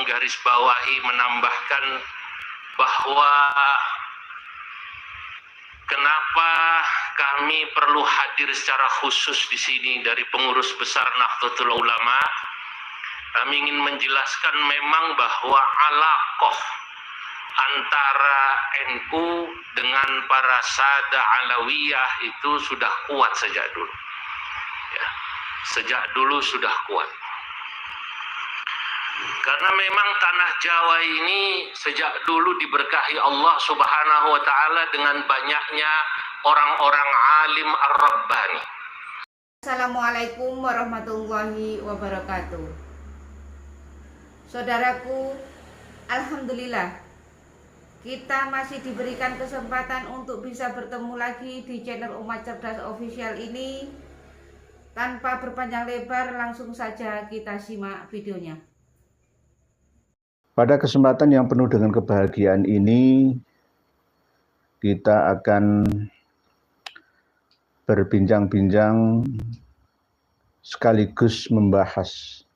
menggarisbawahi, menambahkan bahwa kenapa kami perlu hadir secara khusus di sini dari pengurus besar Nahdlatul Ulama. Kami ingin menjelaskan memang bahwa alaqah antara NU dengan para sada alawiyah itu sudah kuat sejak dulu. Ya, sejak dulu sudah kuat. Karena memang tanah Jawa ini sejak dulu diberkahi Allah Subhanahu wa taala dengan banyaknya orang-orang alim ar-rabbani. Assalamualaikum warahmatullahi wabarakatuh. Saudaraku, alhamdulillah kita masih diberikan kesempatan untuk bisa bertemu lagi di channel Umat Cerdas Official ini. Tanpa berpanjang lebar, langsung saja kita simak videonya. Pada kesempatan yang penuh dengan kebahagiaan ini, kita akan berbincang-bincang sekaligus membahas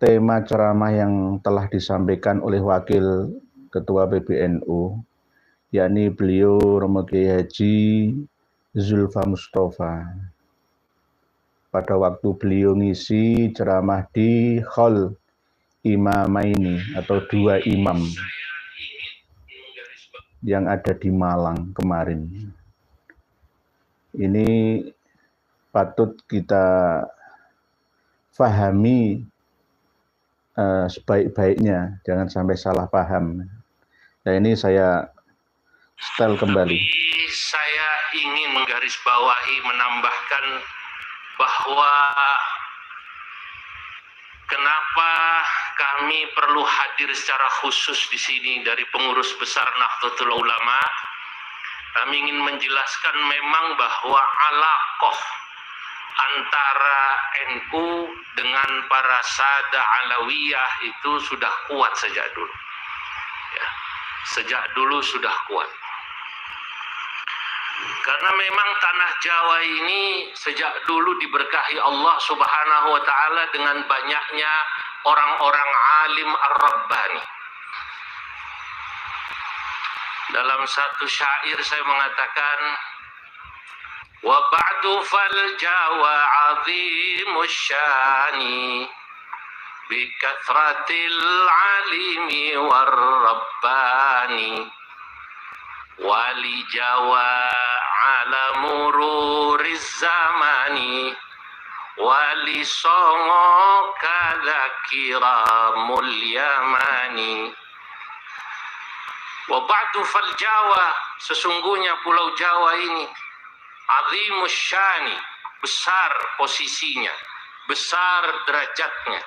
tema ceramah yang telah disampaikan oleh Wakil Ketua PBNU, yakni beliau Romo Kiai Haji Zulfa Mustafa. Pada waktu beliau ngisi ceramah di Hall Imamaini atau dua imam yang ada di Malang kemarin. Ini patut kita fahami sebaik-baiknya, jangan sampai salah paham. Nah, ini saya setel kembali. Saya ingin menggarisbawahi, menambahkan bahwa kenapa kami perlu hadir secara khusus di sini dari pengurus besar Nahdlatul Ulama. Kami ingin menjelaskan memang bahwa alaqah antara NU dengan para sada alawiyah itu sudah kuat sejak dulu. Ya, sejak dulu sudah kuat. Karena memang tanah Jawa ini sejak dulu diberkahi Allah Subhanahu wa taala dengan banyaknya orang-orang alim ar-rabbani. Dalam satu syair saya mengatakan, wa ba'du fal Jawa 'azimus syani bi kathratil alimi war rabbani wali Jawa ala mururiz zamani wali songo kala kiramul yamani. Wa ba'du fal Jawa, sesungguhnya pulau Jawa ini azimus syani, besar posisinya, besar derajatnya,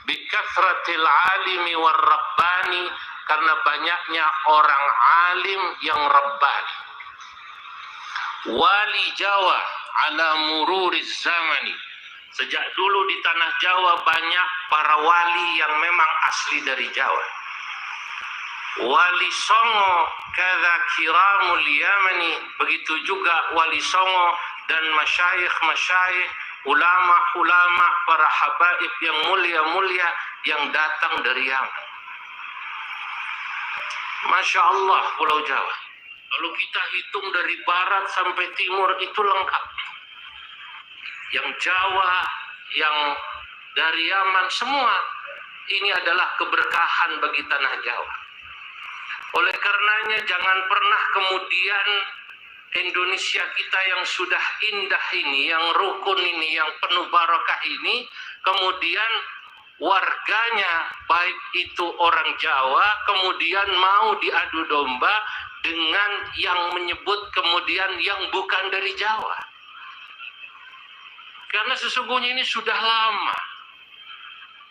bi kathratil alimi war rabbani, karena banyaknya orang alim yang rabbani. Wali Jawa ala mururiz zamani, sejak dulu di tanah Jawa banyak para wali yang memang asli dari Jawa. Wali Songo kada kiramul yamani, begitu juga wali Songo dan masyayikh-masyayikh, ulama-ulama, para habaib yang mulia-mulia yang datang dari Yaman. Masya Allah, pulau Jawa. Kalau kita hitung dari barat sampai timur itu lengkap. Yang Jawa, yang dari Yaman, semua ini adalah keberkahan bagi tanah Jawa. Oleh karenanya jangan pernah kemudian Indonesia kita yang sudah indah ini, yang rukun ini, yang penuh barakah ini, kemudian warganya baik itu orang Jawa kemudian mau diadu domba dengan yang menyebut kemudian yang bukan dari Jawa. Karena sesungguhnya ini sudah lama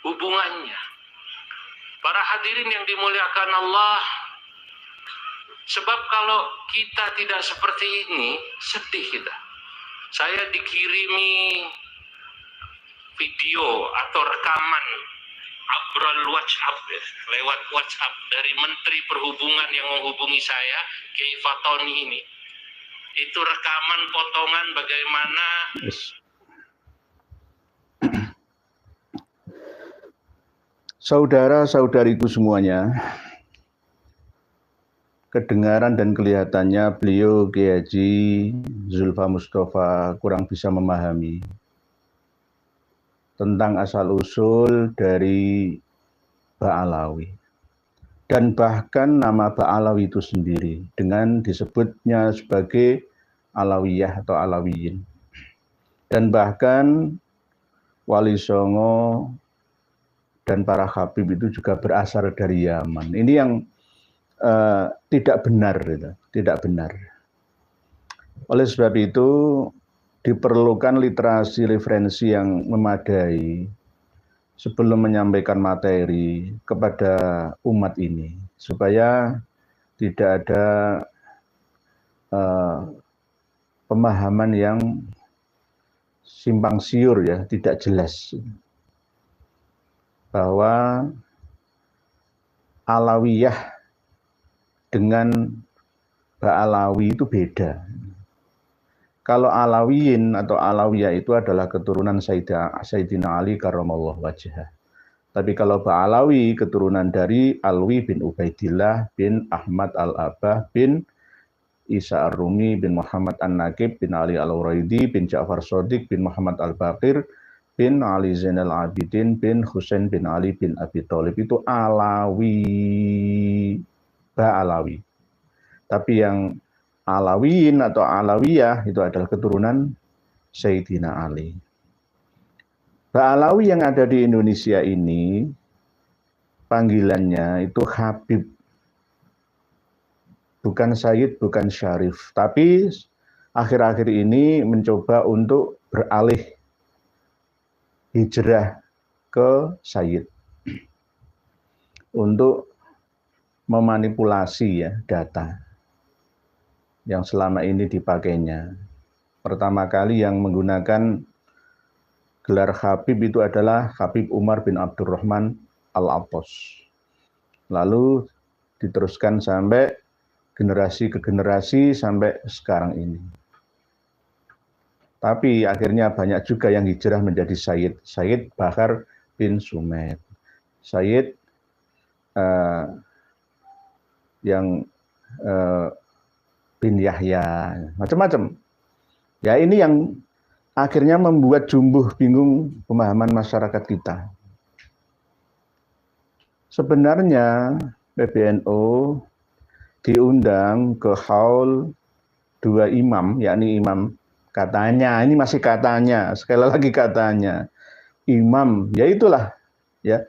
hubungannya. Para hadirin yang dimuliakan Allah, sebab kalau kita tidak seperti ini, sedih kita. Saya dikirimi video atau rekaman lewat WhatsApp dari Menteri Perhubungan yang menghubungi saya, Kiai Fatoni ini. Itu rekaman potongan bagaimana Saudara-saudariku semuanya, kedengaran dan kelihatannya beliau Kiai Haji Zulfa Mustafa kurang bisa memahami tentang asal-usul dari Ba'alawi. Dan bahkan nama Ba'alawi itu sendiri dengan disebutnya sebagai Alawiyah atau Alawiyin. Dan bahkan Wali Songo dan para Habib itu juga berasal dari Yaman. Ini yang tidak benar, tidak benar. Oleh sebab itu diperlukan literasi referensi yang memadai sebelum menyampaikan materi kepada umat ini, supaya tidak ada pemahaman yang simpang siur, ya, tidak jelas, bahwa Alawiyah dengan Ba'alawi itu beda. Kalau Alawiyin atau Alawiyah itu adalah keturunan Sayyidina Ali karramallahu wajhah. Tapi kalau Ba'alawi keturunan dari Alwi bin Ubaidillah bin Ahmad al-Abah bin Isa ar-Rumi bin Muhammad an-Nakib bin Ali al-Uraidi bin Ja'far Shadiq bin Muhammad al-Baqir bin Ali Zainal Abidin bin Husain bin Ali bin Abi Thalib. Itu Alawi, Ba'alawi. Tapi yang Alawiyin atau Alawiyah itu adalah keturunan Sayyidina Ali. Ba'alawi yang ada di Indonesia ini panggilannya itu Habib. Bukan Sayyid, bukan Syarif. Tapi akhir-akhir ini mencoba untuk beralih hijrah ke Sayyid. Untuk memanipulasi, ya, data yang selama ini dipakainya. Pertama kali yang menggunakan gelar Habib itu adalah Habib Umar bin Abdurrahman Al-Attas. Lalu diteruskan sampai generasi ke generasi sampai sekarang ini. Tapi akhirnya banyak juga yang hijrah menjadi Sayyid. Sayyid Bahar bin Sumed. Sayyid yang bin Yahya, macam-macam. Ya, ini yang akhirnya membuat jumbuh bingung pemahaman masyarakat kita. Sebenarnya PBNU diundang ke haul dua imam, yakni imam, katanya, ini masih katanya, sekali lagi katanya, imam, ya itulah, ya,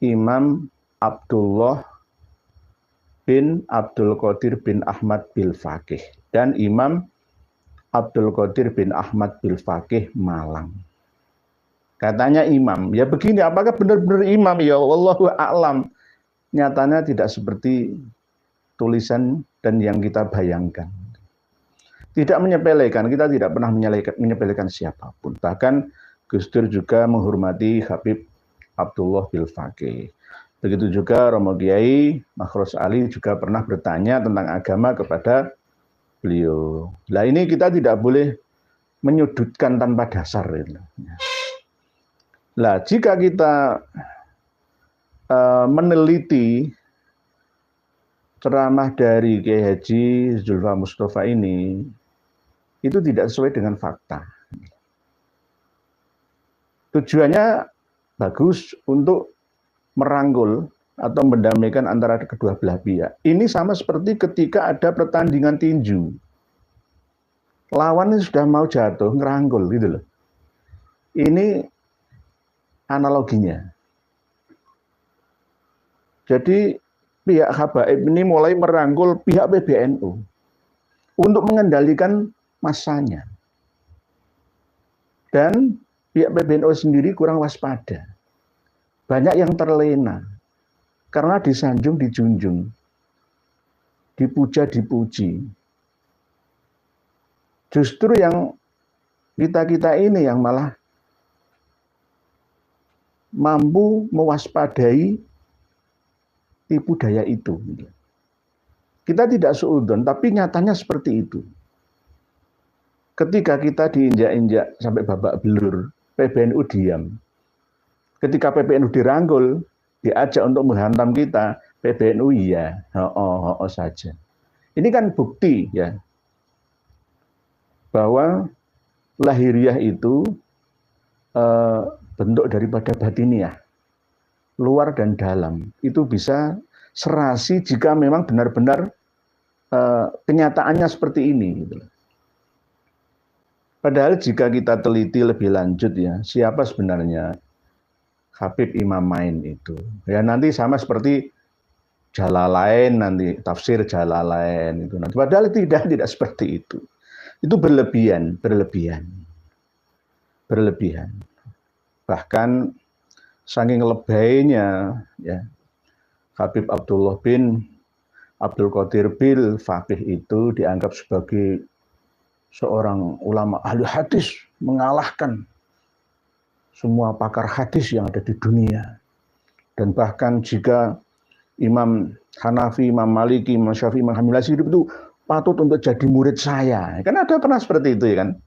Imam Abdullah bin Abdul Qadir bin Ahmad bil Faqih dan Imam Abdul Qadir bin Ahmad bil Faqih Malang. Katanya imam. Ya begini, apakah benar-benar imam? Ya wallahu a'lam. Nyatanya tidak seperti tulisan dan yang kita bayangkan. Tidak menyepelekan, kita tidak pernah menyepelekan siapapun. Bahkan Gus Dur juga menghormati Habib Abdullah bil Faqih. Begitu juga Romo Kiai Makhrus Ali juga pernah bertanya tentang agama kepada beliau. Nah, ini kita tidak boleh menyudutkan tanpa dasar. Nah, jika kita meneliti ceramah dari Kiai Haji Zulfa Mustafa ini, itu tidak sesuai dengan fakta. Tujuannya bagus untuk merangkul atau mendamaikan antara kedua belah pihak. Ini sama seperti ketika ada pertandingan tinju. Lawan ini sudah mau jatuh, ngerangkul gitu loh. Ini analoginya. Jadi pihak Habaib ini mulai merangkul pihak PBNU untuk mengendalikan masanya. Dan pihak PBNU sendiri kurang waspada. Banyak yang terlena karena disanjung, dijunjung, dipuja, dipuji. Justru yang kita ini yang malah mampu mewaspadai tipu daya itu. Kita tidak suudzon, tapi nyatanya seperti itu. Ketika kita diinjak-injak sampai babak belur, PBNU diam. Ketika PBNU dirangkul, diajak untuk menghantam kita, PBNU iya, saja. Ini kan bukti ya bahwa lahiriah itu bentuk daripada batiniah, luar dan dalam. Itu bisa serasi jika memang benar-benar kenyataannya seperti ini. Gitu. Padahal jika kita teliti lebih lanjut ya, siapa sebenarnya Habib Imam Ma'in itu? Ya nanti sama seperti Jalalain, nanti tafsir Jalalain itu. Nanti. Padahal tidak seperti itu. Itu berlebihan. Bahkan saking lebaynya ya, Habib Abdullah bin Abdul Qadir bil Faqih itu dianggap sebagai seorang ulama ahli hadis, mengalahkan semua pakar hadis yang ada di dunia. Dan bahkan jika Imam Hanafi, Imam Maliki, Imam Syafi'i, Imam Hambali itu patut untuk jadi murid saya. Kan ada pernah seperti itu ya kan?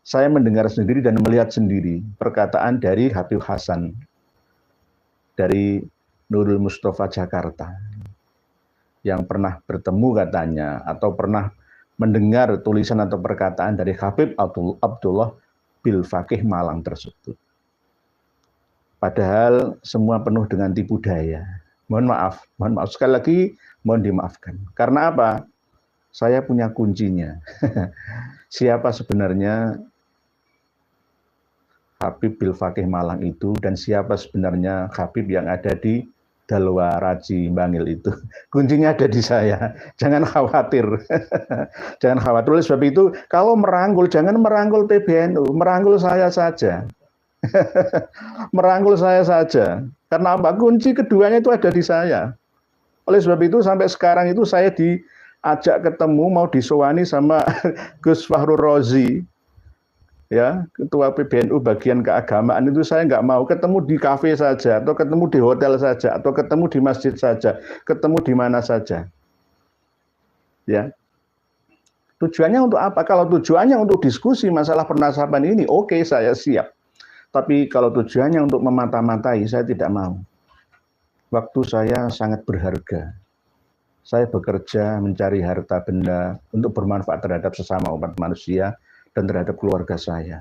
Saya mendengar sendiri dan melihat sendiri perkataan dari Habib Hasan dari Nurul Mustafa Jakarta yang pernah bertemu katanya atau pernah mendengar tulisan atau perkataan dari Habib Abdullah bil Faqih Malang tersebut. Padahal semua penuh dengan tipu daya. Mohon maaf sekali lagi, mohon dimaafkan. Karena apa? Saya punya kuncinya. Siapa sebenarnya Habib bil Faqih Malang itu dan siapa sebenarnya Habib yang ada di Dalwa Raji Bangil itu. Kuncinya ada di saya. Jangan khawatir. Jangan khawatir. Oleh sebab itu, kalau merangkul, jangan merangkul PBNU, merangkul saya saja. Merangkul saya saja. Karena apa? Kunci keduanya itu ada di saya. Oleh sebab itu, sampai sekarang itu saya diajak ketemu, mau disowani sama Gus Fahru Rozi. Ya, ketua PBNU bagian keagamaan itu saya nggak mau, ketemu di kafe saja, atau ketemu di hotel saja, atau ketemu di masjid saja, ketemu di mana saja. Ya, tujuannya untuk apa? Kalau tujuannya untuk diskusi masalah pernasaban ini, oke, saya siap. Tapi kalau tujuannya untuk memata-matai, saya tidak mau. Waktu saya sangat berharga. Saya bekerja mencari harta benda untuk bermanfaat terhadap sesama umat manusia dan terhadap keluarga saya.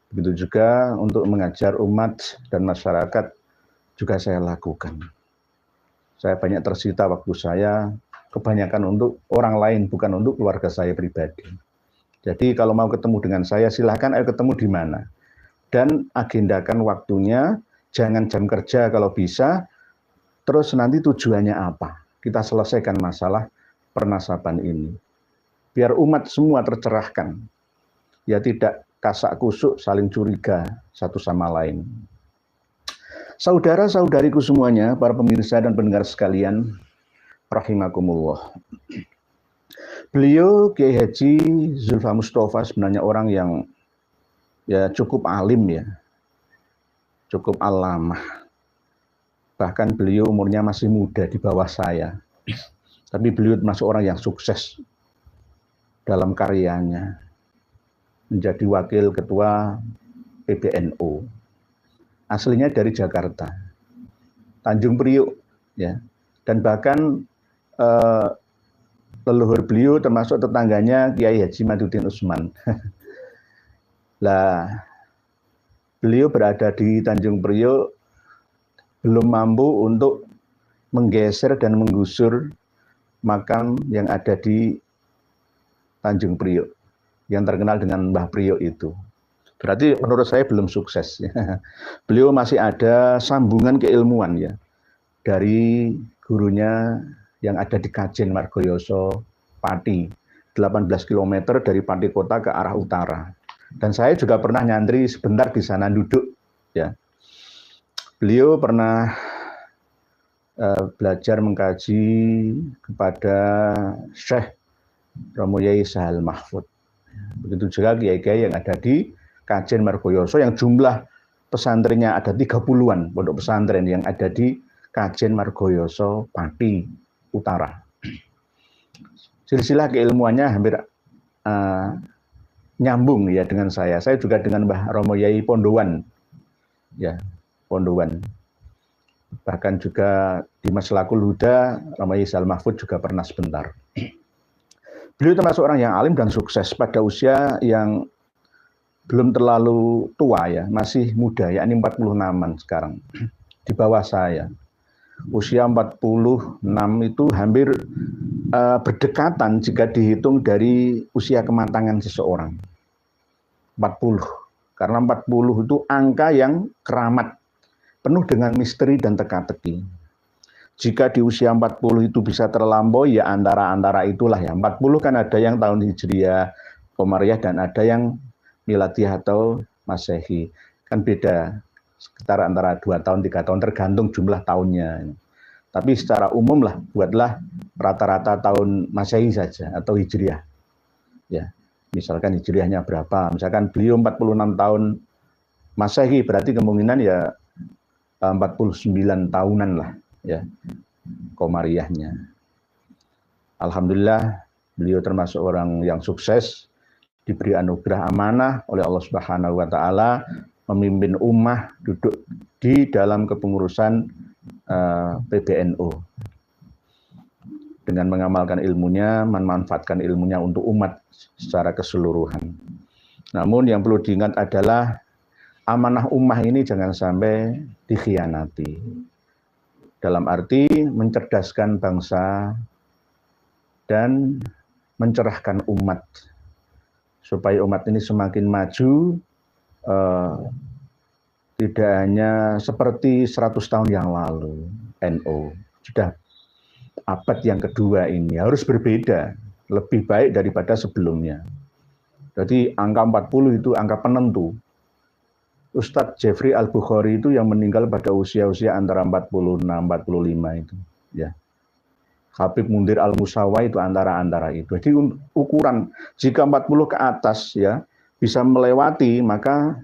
Begitu juga untuk mengajar umat dan masyarakat juga saya lakukan. Saya banyak tersita waktu saya, kebanyakan untuk orang lain, bukan untuk keluarga saya pribadi. Jadi kalau mau ketemu dengan saya, silahkan ayo ketemu di mana. Dan agendakan waktunya, jangan jam kerja kalau bisa, terus nanti tujuannya apa. Kita selesaikan masalah pernasaban ini. Biar umat semua tercerahkan. Ya tidak kasak kusuk saling curiga satu sama lain. Saudara-saudariku semuanya, para pemirsa dan pendengar sekalian, rahimakumullah. Beliau Kiai Haji Zulfa Mustafa sebenarnya orang yang ya cukup alim ya. Cukup alamah. Bahkan beliau umurnya masih muda di bawah saya. Tapi beliau termasuk orang yang sukses dalam karyanya, menjadi wakil ketua PBNU, aslinya dari Jakarta, Tanjung Priok, ya, dan bahkan leluhur beliau termasuk tetangganya Kiai Haji Maduddin Usman. Lah, beliau berada di Tanjung Priok belum mampu untuk menggeser dan menggusur makam yang ada di Tanjung Priok, yang terkenal dengan Mbah Priok itu. Berarti menurut saya belum sukses. Beliau masih ada sambungan keilmuan ya dari gurunya yang ada di Kajen Margoyoso, Pati, 18 km dari Pati Kota ke arah utara. Dan saya juga pernah nyantri sebentar di sana duduk. Ya, beliau pernah belajar mengkaji kepada Syekh Romo Yai Sahal Mahfud. Begitu juga kiai-kiai yang ada di Kajen Margoyoso yang jumlah pesantrennya ada 30-an pondok pesantren yang ada di Kajen Margoyoso, Pati Utara. Silsilah keilmuannya hampir nyambung ya dengan saya. Saya juga dengan Mbah Romo Yai Pondowan. Ya, Pondowan. Bahkan juga di Maslakul Huda, Rama Yisal Mahfud juga pernah sebentar. Beliau termasuk orang yang alim dan sukses pada usia yang belum terlalu tua ya, masih muda, yakni 46-an sekarang. Di bawah saya. Usia 46 itu hampir berdekatan jika dihitung dari usia kematangan seseorang. 40. Karena 40 itu angka yang keramat, penuh dengan misteri dan teka-teki. Jika di usia 40 itu bisa terlampaui, ya antara itulah ya. 40 kan ada yang tahun Hijriah, Qamariyah, dan ada yang Miladiyah atau Masehi. Kan beda, sekitar antara 2 tahun, 3 tahun, tergantung jumlah tahunnya. Tapi secara umum lah, buatlah rata-rata tahun Masehi saja, atau Hijriah. Ya, misalkan Hijriahnya berapa, misalkan beliau 46 tahun Masehi, berarti kemungkinan ya 49 tahunan lah, ya, Qamariyahnya. Alhamdulillah, beliau termasuk orang yang sukses, diberi anugerah amanah oleh Allah Subhanahu wa taala memimpin ummah duduk di dalam kepengurusan PBNU. Dengan mengamalkan ilmunya, memanfaatkan ilmunya untuk umat secara keseluruhan. Namun yang perlu diingat adalah amanah ummah ini jangan sampai dikhianati. Dalam arti mencerdaskan bangsa dan mencerahkan umat. Supaya umat ini semakin maju, tidak hanya seperti 100 tahun yang lalu, NU. Sudah abad yang kedua ini, harus berbeda, lebih baik daripada sebelumnya. Jadi angka 40 itu angka penentu. Ustadz Jeffrey Al-Bukhari itu yang meninggal pada usia-usia antara 46-45 itu. Ya. Habib Mundir Al-Musawa itu antara itu. Jadi ukuran jika 40 ke atas ya bisa melewati, maka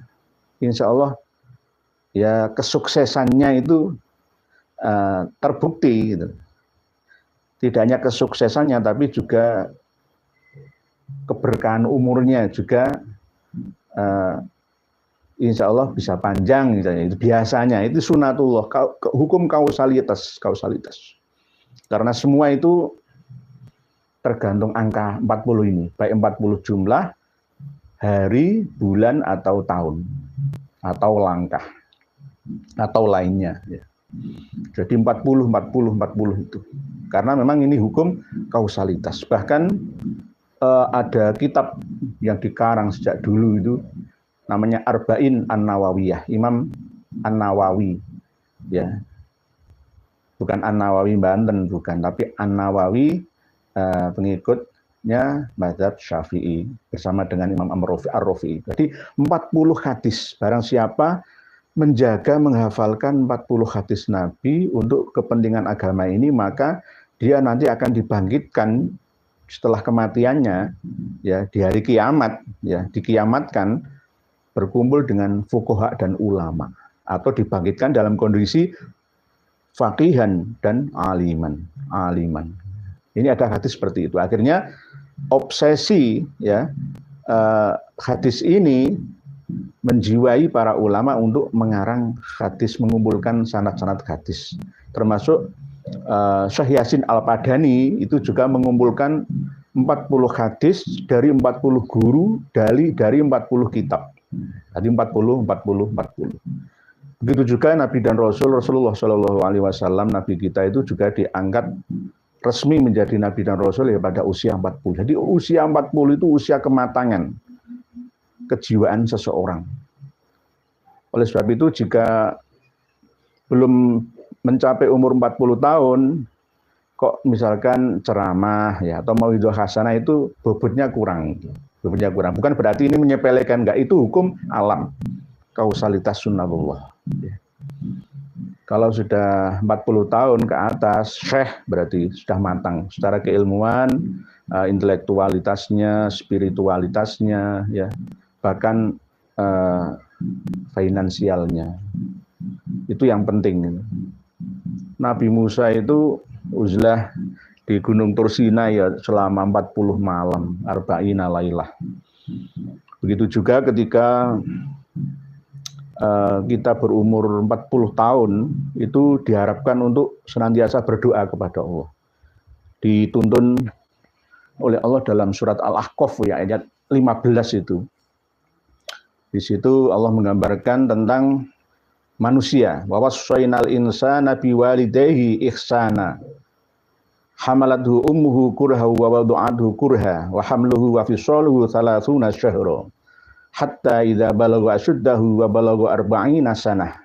insya Allah ya kesuksesannya itu terbukti gitu. Tidak hanya kesuksesannya tapi juga keberkahan umurnya juga insya Allah bisa panjang misalnya. Itu biasanya itu sunatullah, hukum kausalitas. Karena semua itu tergantung angka 40 ini, baik 40 jumlah, hari, bulan, atau tahun, atau langkah, atau lainnya. Jadi 40 itu. Karena memang ini hukum kausalitas. Bahkan ada kitab yang dikarang sejak dulu itu, namanya Arba'in An-Nawawiyah, Imam An-Nawawi. Ya. Bukan An-Nawawi Banten, bukan, tapi An-Nawawi pengikutnya mazhab Syafi'i bersama dengan Imam Ar-Rafi'i. Jadi 40 hadis, barang siapa menjaga menghafalkan 40 hadis Nabi untuk kepentingan agama ini, maka dia nanti akan dibangkitkan setelah kematiannya ya di hari kiamat, ya dikiamatkan berkumpul dengan fuqaha dan ulama, atau dibangkitkan dalam kondisi faqihan dan aliman. Ini ada hadis seperti itu. Akhirnya obsesi ya hadis ini menjiwai para ulama untuk mengarang hadis, mengumpulkan sanad-sanad hadis. Termasuk Syekh Yasin Al-Padani itu juga mengumpulkan 40 hadis dari 40 guru dari 40 kitab. Tadi 40. Begitu juga Nabi dan Rasulullah Shallallahu Alaihi Wasallam, Nabi kita itu juga diangkat resmi menjadi Nabi dan Rasul ya pada usia 40. Jadi usia 40 itu usia kematangan kejiwaan seseorang. Oleh sebab itu jika belum mencapai umur 40 tahun, kok misalkan ceramah ya atau mauidhah hasanah itu bobotnya kurang. Bukan berarti ini menyepelekan, enggak, itu hukum alam. Kausalitas sunnatullah. Kalau sudah 40 tahun ke atas, syekh berarti sudah matang secara keilmuan, intelektualitasnya, spiritualitasnya, ya, bahkan finansialnya. Itu yang penting. Nabi Musa itu uzlah di Gunung Tursina ya selama 40 malam, arba'ina lailah. Begitu juga ketika kita berumur 40 tahun itu diharapkan untuk senantiasa berdoa kepada Allah. Dituntun oleh Allah dalam surat Al-Ahqaf ya, ayat 15 itu. Di situ Allah menggambarkan tentang manusia. Wa wassaynal insana biwalidayhi ihsana. Hamalathu ummuhu kurha wa wada'athu kurha wa hamluhu wa fisaluhu 30 syahra. Hatta idza balagha ashuddahu wa balagha 40 sanah.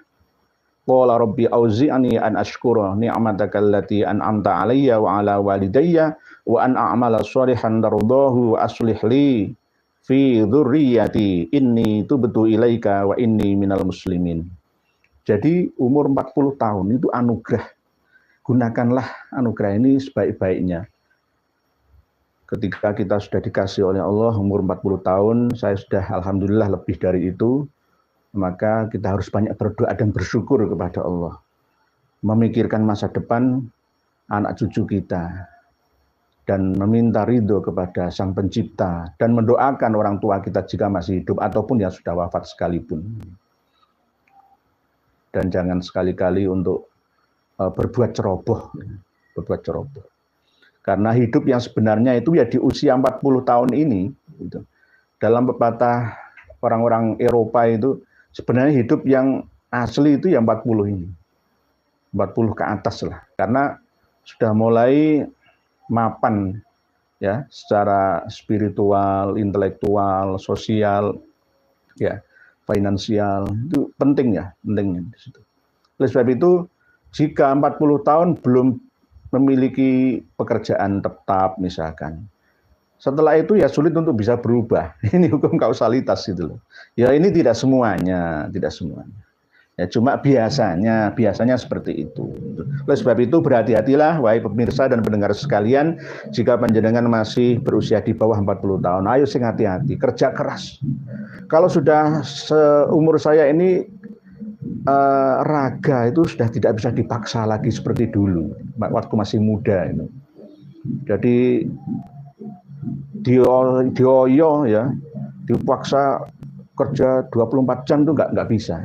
Qala rabbi auzi'ni an ashkura ni'mataka allati an'amta 'alayya wa 'ala walidayya wa an a'mala shalihan tardahu wa aslih li fi dzurriyyati inni tubtu ilaika wa inni minal muslimin. Jadi umur 40 tahun itu anugerah. Gunakanlah anugerah ini sebaik-baiknya. Ketika kita sudah dikasih oleh Allah umur 40 tahun, saya sudah alhamdulillah lebih dari itu, maka kita harus banyak berdoa dan bersyukur kepada Allah. Memikirkan masa depan anak cucu kita, dan meminta ridho kepada Sang Pencipta, dan mendoakan orang tua kita jika masih hidup, ataupun yang sudah wafat sekalipun. Dan jangan sekali-kali untuk berbuat ceroboh. Karena hidup yang sebenarnya itu ya di usia 40 tahun ini, gitu. Dalam pepatah orang-orang Eropa itu, sebenarnya hidup yang asli itu ya 40 ini. 40 ke atas lah. Karena sudah mulai mapan ya secara spiritual, intelektual, sosial, ya, finansial. Itu penting ya, pentingnya di situ. Oleh sebab itu, jika 40 tahun belum memiliki pekerjaan tetap misalkan, setelah itu ya sulit untuk bisa berubah. Ini hukum kausalitas itu loh. Ya ini tidak semuanya. Ya cuma biasanya seperti itu. Oleh sebab itu berhati-hatilah wahai pemirsa dan pendengar sekalian, jika panjenengan masih berusia di bawah 40 tahun, ayo sing hati-hati, kerja keras. Kalau sudah seumur saya ini, raga itu sudah tidak bisa dipaksa lagi seperti dulu waktu masih muda itu. Jadi dioyo ya, dipaksa kerja 24 jam itu nggak bisa.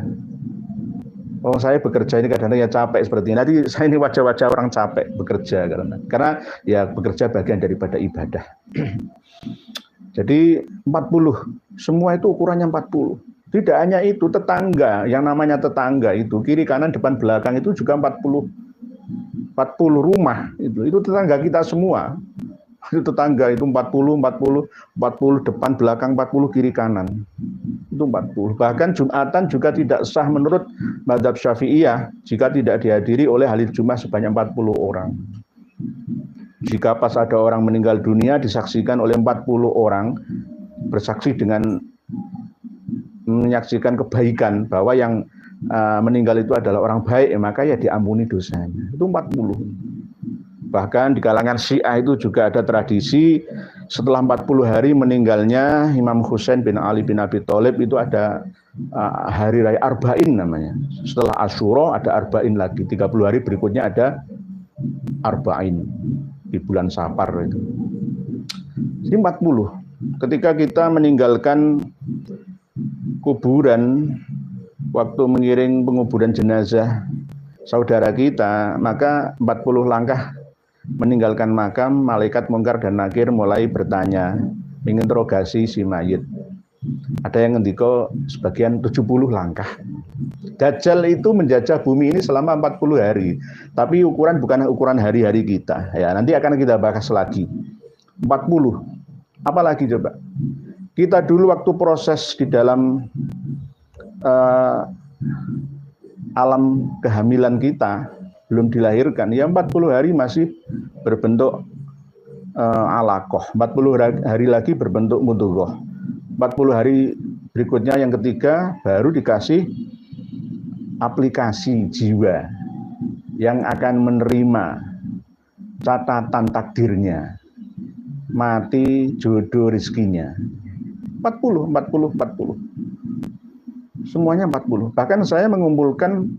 Oh saya bekerja ini kadang-kadang ya capek seperti ini. Nanti saya ini wajah-wajah orang capek bekerja karena ya bekerja bagian daripada ibadah. Jadi 40, semua itu ukurannya 40. Tidak hanya itu, tetangga, yang namanya tetangga itu, kiri kanan depan belakang itu juga 40 rumah, itu tetangga kita semua. Itu tetangga itu 40 depan belakang 40 kiri kanan. Itu 40. Bahkan Jumatan juga tidak sah menurut mazhab Syafi'iyah jika tidak dihadiri oleh ahli Jumat sebanyak 40 orang. Jika pas ada orang meninggal dunia disaksikan oleh 40 orang, bersaksi dengan menyaksikan kebaikan bahwa yang meninggal itu adalah orang baik, maka ya diampuni dosanya. Itu 40. Bahkan di kalangan Syiah itu juga ada tradisi setelah 40 hari meninggalnya Imam Husain bin Ali bin Abi Thalib itu ada hari raya Arba'in namanya. Setelah Asyura ada Arba'in lagi, 30 hari berikutnya ada Arba'in di bulan Safar itu. Jadi 40. Ketika kita meninggalkan kuburan, waktu mengiring penguburan jenazah saudara kita, maka 40 langkah meninggalkan makam, malaikat Mungkar dan Nakir mulai bertanya, menginterogasi si mayit. Ada yang ngendika sebagian 70 langkah. Dajjal itu menjajah bumi ini selama 40 hari. Tapi ukuran bukan ukuran hari-hari kita. Ya, nanti akan kita bahas lagi. 40. Apa lagi coba? Kita dulu waktu proses di dalam alam kehamilan kita, belum dilahirkan, ya 40 hari masih berbentuk alaqah, 40 hari lagi berbentuk mudghah, 40 hari berikutnya yang ketiga baru dikasih aplikasi jiwa yang akan menerima catatan takdirnya, mati, jodoh, rizkinya. 40. Semuanya 40. Bahkan saya mengumpulkan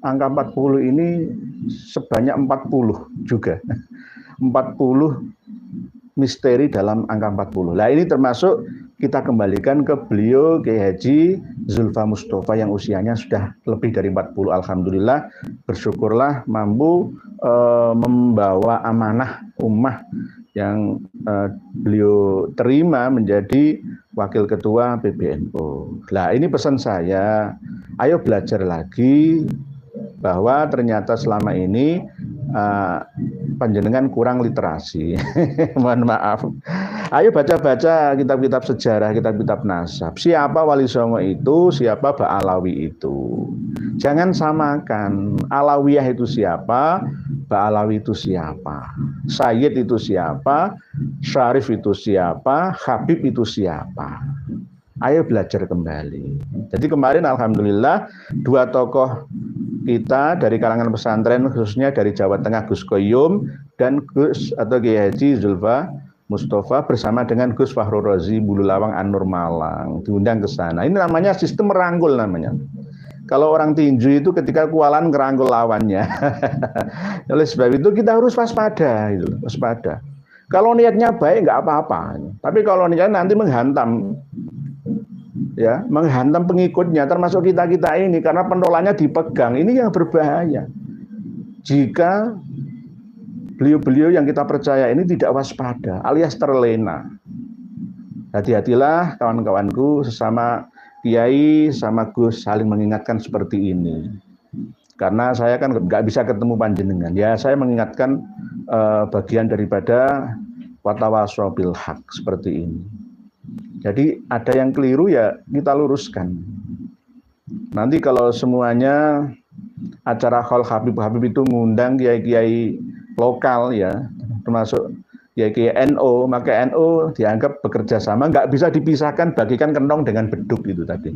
angka 40 ini sebanyak 40 juga. 40 misteri dalam angka 40. Nah ini termasuk kita kembalikan ke beliau Kiai Haji Zulfa Mustafa yang usianya sudah lebih dari 40. Alhamdulillah, bersyukurlah mampu membawa amanah ummah yang beliau terima menjadi Wakil Ketua PBNU. Nah, ini pesan saya, ayo belajar lagi bahwa ternyata selama ini panjenengan kurang literasi. Mohon maaf. Ayo baca-baca kitab-kitab sejarah, kitab-kitab nasab. Siapa Wali Songo itu, siapa Ba'alawi itu. Jangan samakan Alawiyah itu siapa, Ba'alawi itu siapa, Sayyid itu siapa, Syarif itu siapa, Habib itu siapa. Ayo belajar kembali. Jadi kemarin alhamdulillah 2 tokoh kita dari kalangan pesantren, khususnya dari Jawa Tengah, Gus Koyum dan Gus atau Kiai Haji Zulfa Mustafa bersama dengan Gus Fahru Razi Bululawang An-Nur Malang diundang ke sana. Ini namanya sistem merangkul namanya. Kalau orang tinju itu ketika kualan ngerangkul lawannya. Oleh sebab itu kita harus waspada, gitu, waspada. Kalau niatnya baik nggak apa-apa, tapi kalau niatnya nanti menghantam, ya, menghantam pengikutnya, termasuk kita ini, karena pentolannya dipegang, ini yang berbahaya. Jika beliau-beliau yang kita percaya ini tidak waspada, alias terlena. Hati-hatilah kawan-kawanku, sesama Kiai sama Gus saling mengingatkan seperti ini. Karena saya kan nggak bisa ketemu panjenengan. Ya saya mengingatkan bagian daripada watawasau bil haq seperti ini. Jadi ada yang keliru ya kita luruskan. Nanti kalau semuanya acara Khol Habib itu mengundang kiai-kiai lokal ya, termasuk kiai NU, maka NU dianggap bekerja sama, nggak bisa dipisahkan bagikan kentong dengan beduk itu tadi.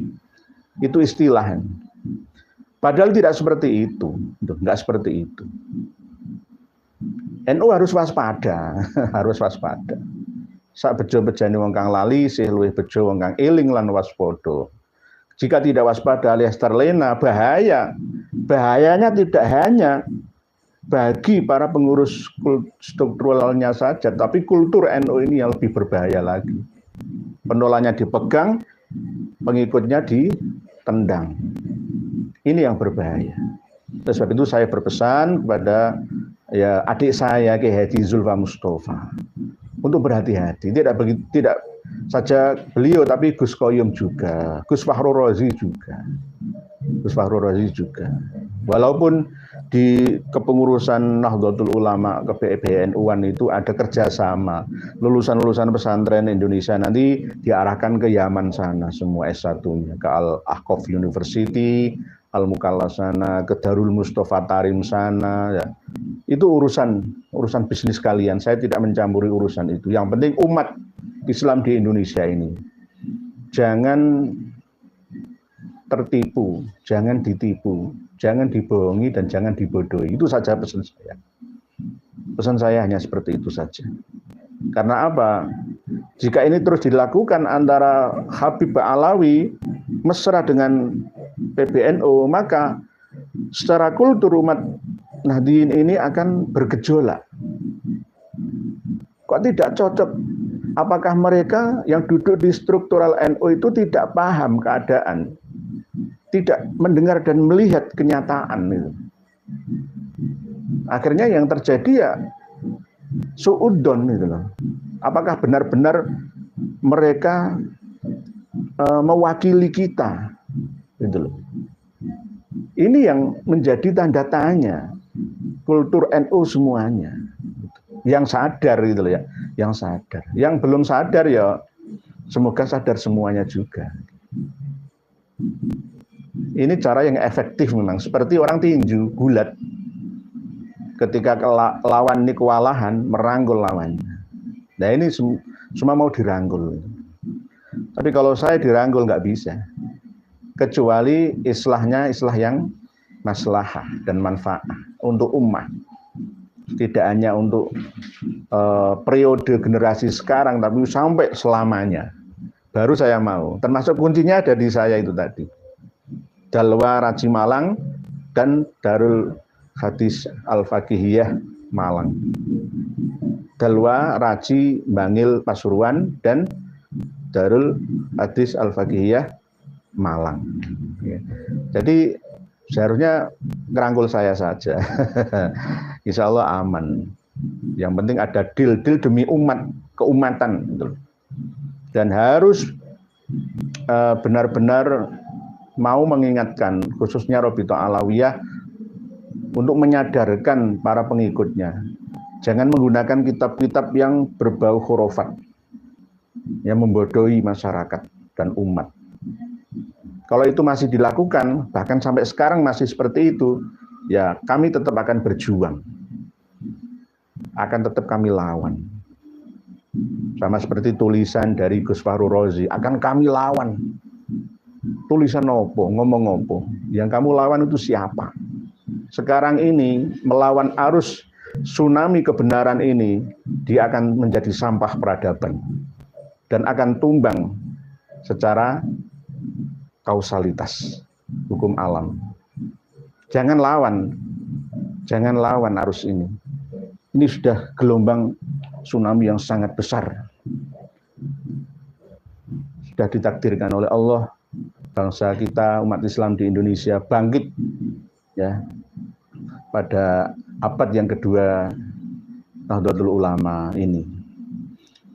Itu istilah. Padahal tidak seperti itu, nggak seperti itu. NU harus waspada, harus waspada. Sak bejo bejane wong kang lali, sih luwih bejo wong kang eling lan waspada. Jika tidak waspada alias terlena, bahaya. Bahayanya tidak hanya bagi para pengurus strukturalnya saja, tapi kultur NU ini yang lebih berbahaya lagi. Penolanya dipegang, pengikutnya ditendang. Ini yang berbahaya. Oleh sebab itu saya berpesan kepada ya adik saya Kiai Haji Zulfa Mustafa untuk berhati-hati. Tidak saja beliau, tapi Gus Koyum juga, Gus Fahru Razi juga, Gus Fahru Razi juga. Walaupun di kepengurusan Nahdlatul Ulama ke PBNU-an itu ada kerjasama, lulusan-lulusan pesantren Indonesia nanti diarahkan ke Yaman sana semua S1-nya, ke Al-Ahqaf University, Al-Mukalla sana, ke Darul Mustafa Tarim sana, ya. Itu urusan bisnis kalian. Saya tidak mencampuri urusan itu. Yang penting umat Islam di Indonesia ini jangan tertipu, jangan ditipu, jangan dibohongi dan jangan dibodohi. Itu saja pesan saya. Pesan saya hanya seperti itu saja. Karena apa? Jika ini terus dilakukan antara Habib Ba'alawi mesra dengan PBNU, maka secara kultur umat Nahdliyin ini akan bergejolak. Kok tidak cocok? Apakah mereka yang duduk di struktural NU itu tidak paham keadaan? Tidak mendengar dan melihat kenyataan itu. Akhirnya yang terjadi ya suudon itu loh. Apakah benar-benar mereka mewakili kita? Gitu loh. Ini yang menjadi tanda tanya kultur NU semuanya. Yang sadar gitu loh ya, yang sadar. Yang belum sadar ya semoga sadar semuanya juga. Ini cara yang efektif memang, seperti orang tinju, gulat. Ketika lawan ini kewalahan, merangkul lawannya. Nah ini semua mau dirangkul. Tapi kalau saya dirangkul nggak bisa. Kecuali islahnya islah yang maslahah dan manfaat untuk ummah. Tidak hanya untuk periode generasi sekarang, tapi sampai selamanya. Baru saya mau. Termasuk kuncinya ada di saya itu tadi. Dalwa Raji Malang dan Darul Hadis Al-Faqihiyah Malang. Dalwa Raji Bangil Pasuruan dan Darul Hadis Al-Faqihiyah Malang. Ya. Jadi seharusnya ngerangkul saya saja. Insya Allah aman. Yang penting ada deal demi umat, keumatan. Dan harus benar-benar mau mengingatkan, khususnya Robito Alawiyah, untuk menyadarkan para pengikutnya. Jangan menggunakan kitab-kitab yang berbau khurafat, yang membodohi masyarakat dan umat. Kalau itu masih dilakukan, bahkan sampai sekarang masih seperti itu, ya kami tetap akan berjuang. Akan tetap kami lawan. Sama seperti tulisan dari Gus Fahru Rozi, akan kami lawan. Tulisan opo, ngomong opo. Yang kamu lawan itu siapa? Sekarang ini melawan arus tsunami kebenaran ini, dia akan menjadi sampah peradaban dan akan tumbang secara kausalitas hukum alam. Jangan lawan arus ini. Ini sudah gelombang tsunami yang sangat besar. Sudah ditakdirkan oleh Allah, bangsa kita, umat Islam di Indonesia bangkit ya pada abad yang kedua Nahdlatul Ulama ini.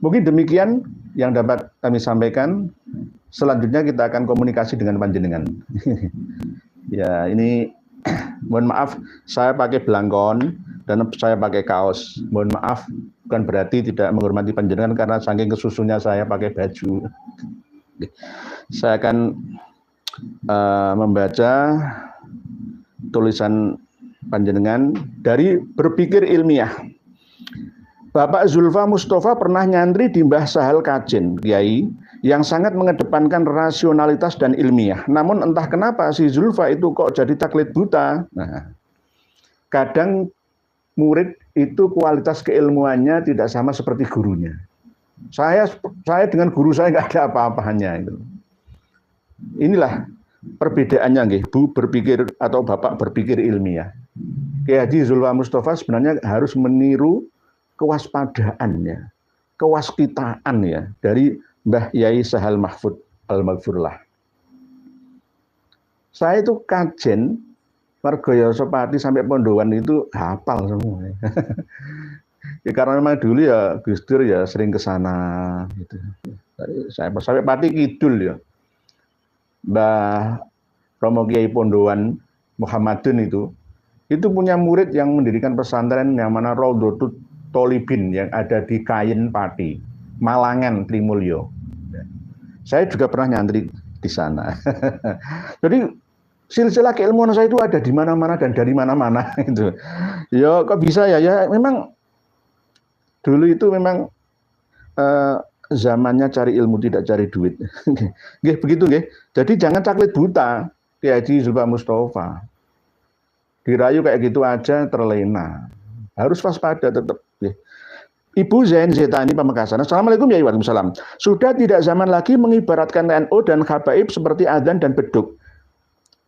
Mungkin demikian yang dapat kami sampaikan. Selanjutnya kita akan komunikasi dengan panjenengan. Ya, ini mohon maaf saya pakai belangkon dan saya pakai kaos. Mohon maaf, bukan berarti tidak menghormati panjenengan karena saking kesusunya saya pakai baju. Saya akan membaca tulisan panjenengan dari Berpikir Ilmiah. Bapak Zulfa Mustafa pernah nyantri di Mbah Sahal Kajen, Kiai, yang sangat mengedepankan rasionalitas dan ilmiah. Namun entah kenapa si Zulfa itu kok jadi taklid buta. Nah, kadang murid itu kualitas keilmuannya tidak sama seperti gurunya. Saya dengan guru saya nggak ada apa-apanya. Inilah perbedaannya, nggih, Bu berpikir atau Bapak berpikir ilmiah. Kiai Haji Zulfa Mustafa sebenarnya harus meniru kewaspadaannya, kewaskitaan ya dari Mbah Yai Sahal Mahfud Al-Maghfurlah. Saya itu Kajen, Margoyo Sopati sampai Pondowan itu hafal semua. Ya karena memang dulu ya Gus Dur ya sering ke sana gitu. Saya sampai Pati Kidul ya. Mbah Romo Kiai Pondowan Muhammadun itu punya murid yang mendirikan pesantren yang mana Raudhatut Tholibin yang ada di Kayen Pati, Malangan, Trimulyo. Saya juga pernah nyantri di sana. Jadi silsilah keilmuan saya itu ada di mana-mana dan dari mana-mana itu. Ya kok bisa ya? Ya memang dulu itu memang zamannya cari ilmu tidak cari duit. Nggih begitu nggih. Jadi jangan taklid buta, Kiai Haji Zulfa Mustafa. Dirayu kayak gitu aja terlena. Harus waspada tetap. Ibu Zain Zetani Pamekasan. Assalamualaikum ya Waalaikumsalam. Sudah tidak zaman lagi mengibaratkan NU dan habaib seperti adzan dan beduk.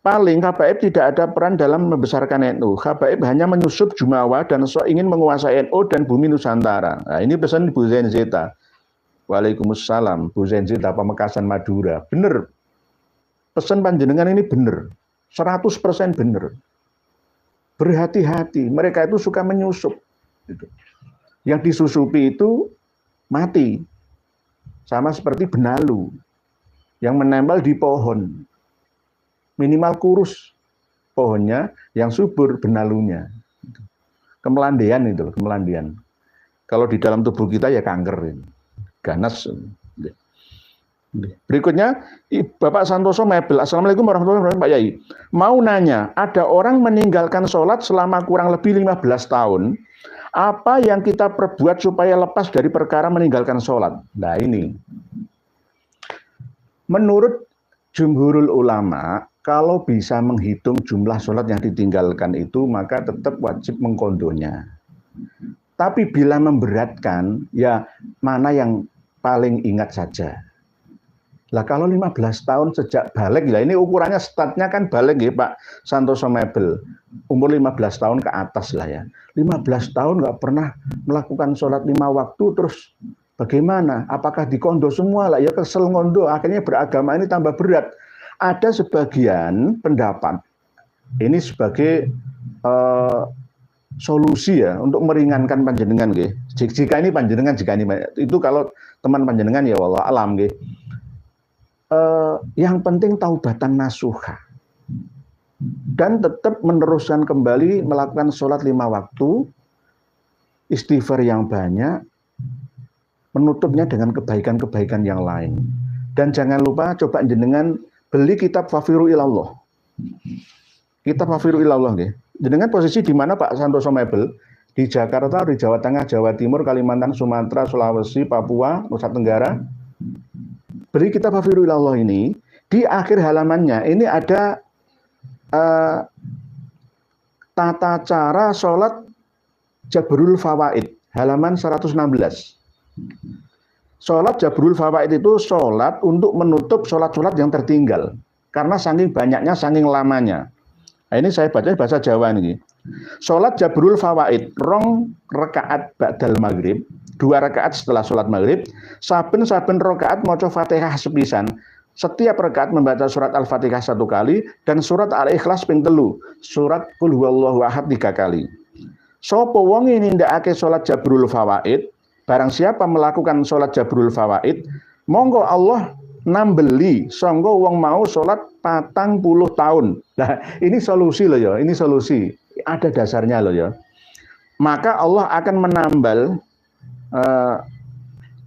Paling habaib tidak ada peran dalam membesarkan NU. Habaib hanya menyusup jumawa dan ingin menguasai NU dan bumi Nusantara. Nah, ini pesan Ibu Zain Zeta. Waalaikumsalam. Bu Zain Zeta Pamekasan Madura. Bener. Pesan panjenengan ini bener. 100% bener. Berhati-hati. Mereka itu suka menyusup. Gitu. Yang disusupi itu mati. Sama seperti benalu yang menempel di pohon. Minimal kurus pohonnya, yang subur benalunya. Kemelandian itu, kemelandian. Kalau di dalam tubuh kita ya kanker. Ganas. Berikutnya, Bapak Santoso Mebel. Assalamualaikum warahmatullahi wabarakatuh, Pak Yai. Mau nanya, ada orang meninggalkan sholat selama kurang lebih 15 tahun. Apa yang kita perbuat supaya lepas dari perkara meninggalkan sholat? Nah ini. Menurut jumhurul ulama, kalau bisa menghitung jumlah sholat yang ditinggalkan itu, maka tetap wajib mengkondonya. Tapi bila memberatkan, ya mana yang paling ingat saja. Lah kalau 15 tahun sejak balik, ya ini ukurannya statnya kan balik ya Pak Santoso Mebel. Umur 15 tahun ke atas lah ya. 15 tahun nggak pernah melakukan sholat 5 waktu, terus Bagaimana? Apakah dikondo semua lah? Ya kesel ngondo, akhirnya beragama ini tambah berat. Ada sebagian pendapat ini sebagai solusi ya untuk meringankan panjenengan nggih. Jika ini panjenengan itu kalau teman panjenengan ya wallah alam nggih. Yang penting taubatan nasuha dan tetap meneruskan kembali melakukan sholat 5 waktu, istighfar yang banyak, menutupnya dengan kebaikan-kebaikan yang lain. Dan jangan lupa coba jenengan beli kitab Fafiru Ilallah. Kitab Fafiru Ilallah nggih. Jenengan posisi di mana Pak Santoso Mebel? Di Jakarta, di Jawa Tengah, Jawa Timur, Kalimantan, Sumatera, Sulawesi, Papua, Nusa Tenggara. Beli kitab Fafiru Ilallah ini, di akhir halamannya ini ada tata cara sholat Jabrul Fawaid, halaman 116. Sholat Jabrul Fawaid itu sholat untuk menutup sholat-sholat yang tertinggal. Karena saking banyaknya, saking lamanya. Nah, ini saya baca bahasa Jawa ini. Sholat Jabrul Fawaid, 2 rakaat ba'dal maghrib, 2 rakaat setelah sholat maghrib, saben-saben rakaat maca Fatihah sepisan. Setiap rakaat membaca surat Al-Fatihah 1 kali dan surat Al-Ikhlas ping 3, surat Qul huwallahu ahad 3 kali. Sapa wong nindakake sholat Jabrul Fawaid, barang siapa melakukan sholat Jabrul Fawaid, monggo Allah nambeli sangga wong mau sholat 40 tahun. Nah, ini solusi loh ya, ini solusi. Ada dasarnya loh ya. Maka Allah akan menambal